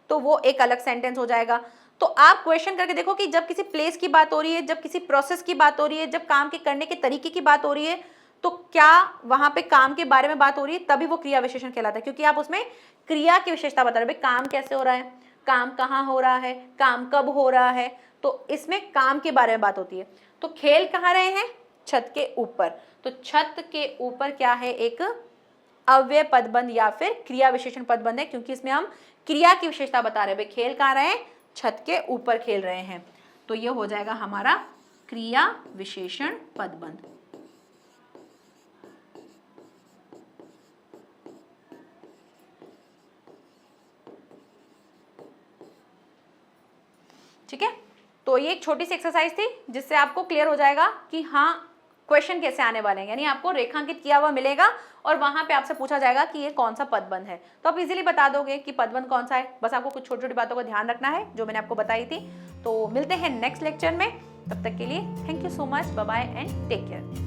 तो वो एक अलग सेंटेंस हो जाएगा। तो आप क्वेश्चन करके देखो कि जब किसी प्लेस की बात हो रही है, जब किसी प्रोसेस की बात हो रही है, जब काम के करने के तरीके की बात हो रही है, तो क्या वहां पे काम के बारे में बात हो रही है, तभी वो क्रिया विशेषण कहलाता है, क्योंकि आप उसमें क्रिया की विशेषता बता रहे हो, भाई काम कैसे हो रहा है, काम कहाँ हो रहा है, काम कब हो रहा है, तो इसमें काम के बारे में बात होती है। तो खेल कहाँ रहे हैं, छत के ऊपर, तो छत के ऊपर क्या है, एक अव्यय पदबंध या फिर क्रिया विशेषण पदबंध है, क्योंकि इसमें हम क्रिया की विशेषता बता रहे हैं, भाई खेल कहाँ रहे हैं, छत के ऊपर खेल रहे हैं। तो ये हो जाएगा हमारा क्रिया विशेषण पदबंध। ठीक है, तो ये एक छोटी सी एक्सरसाइज थी जिससे आपको क्लियर हो जाएगा कि हाँ क्वेश्चन कैसे आने वाले हैं, यानी आपको रेखांकित किया हुआ मिलेगा और वहां पे आपसे पूछा जाएगा कि ये कौन सा पदबंध है, तो आप इजीली बता दोगे कि पदबंध कौन सा है। बस आपको कुछ छोटी छोटी बातों का ध्यान रखना है जो मैंने आपको बताई थी। तो मिलते हैं नेक्स्ट लेक्चर में, तब तक के लिए thank you so much, bye bye and take care.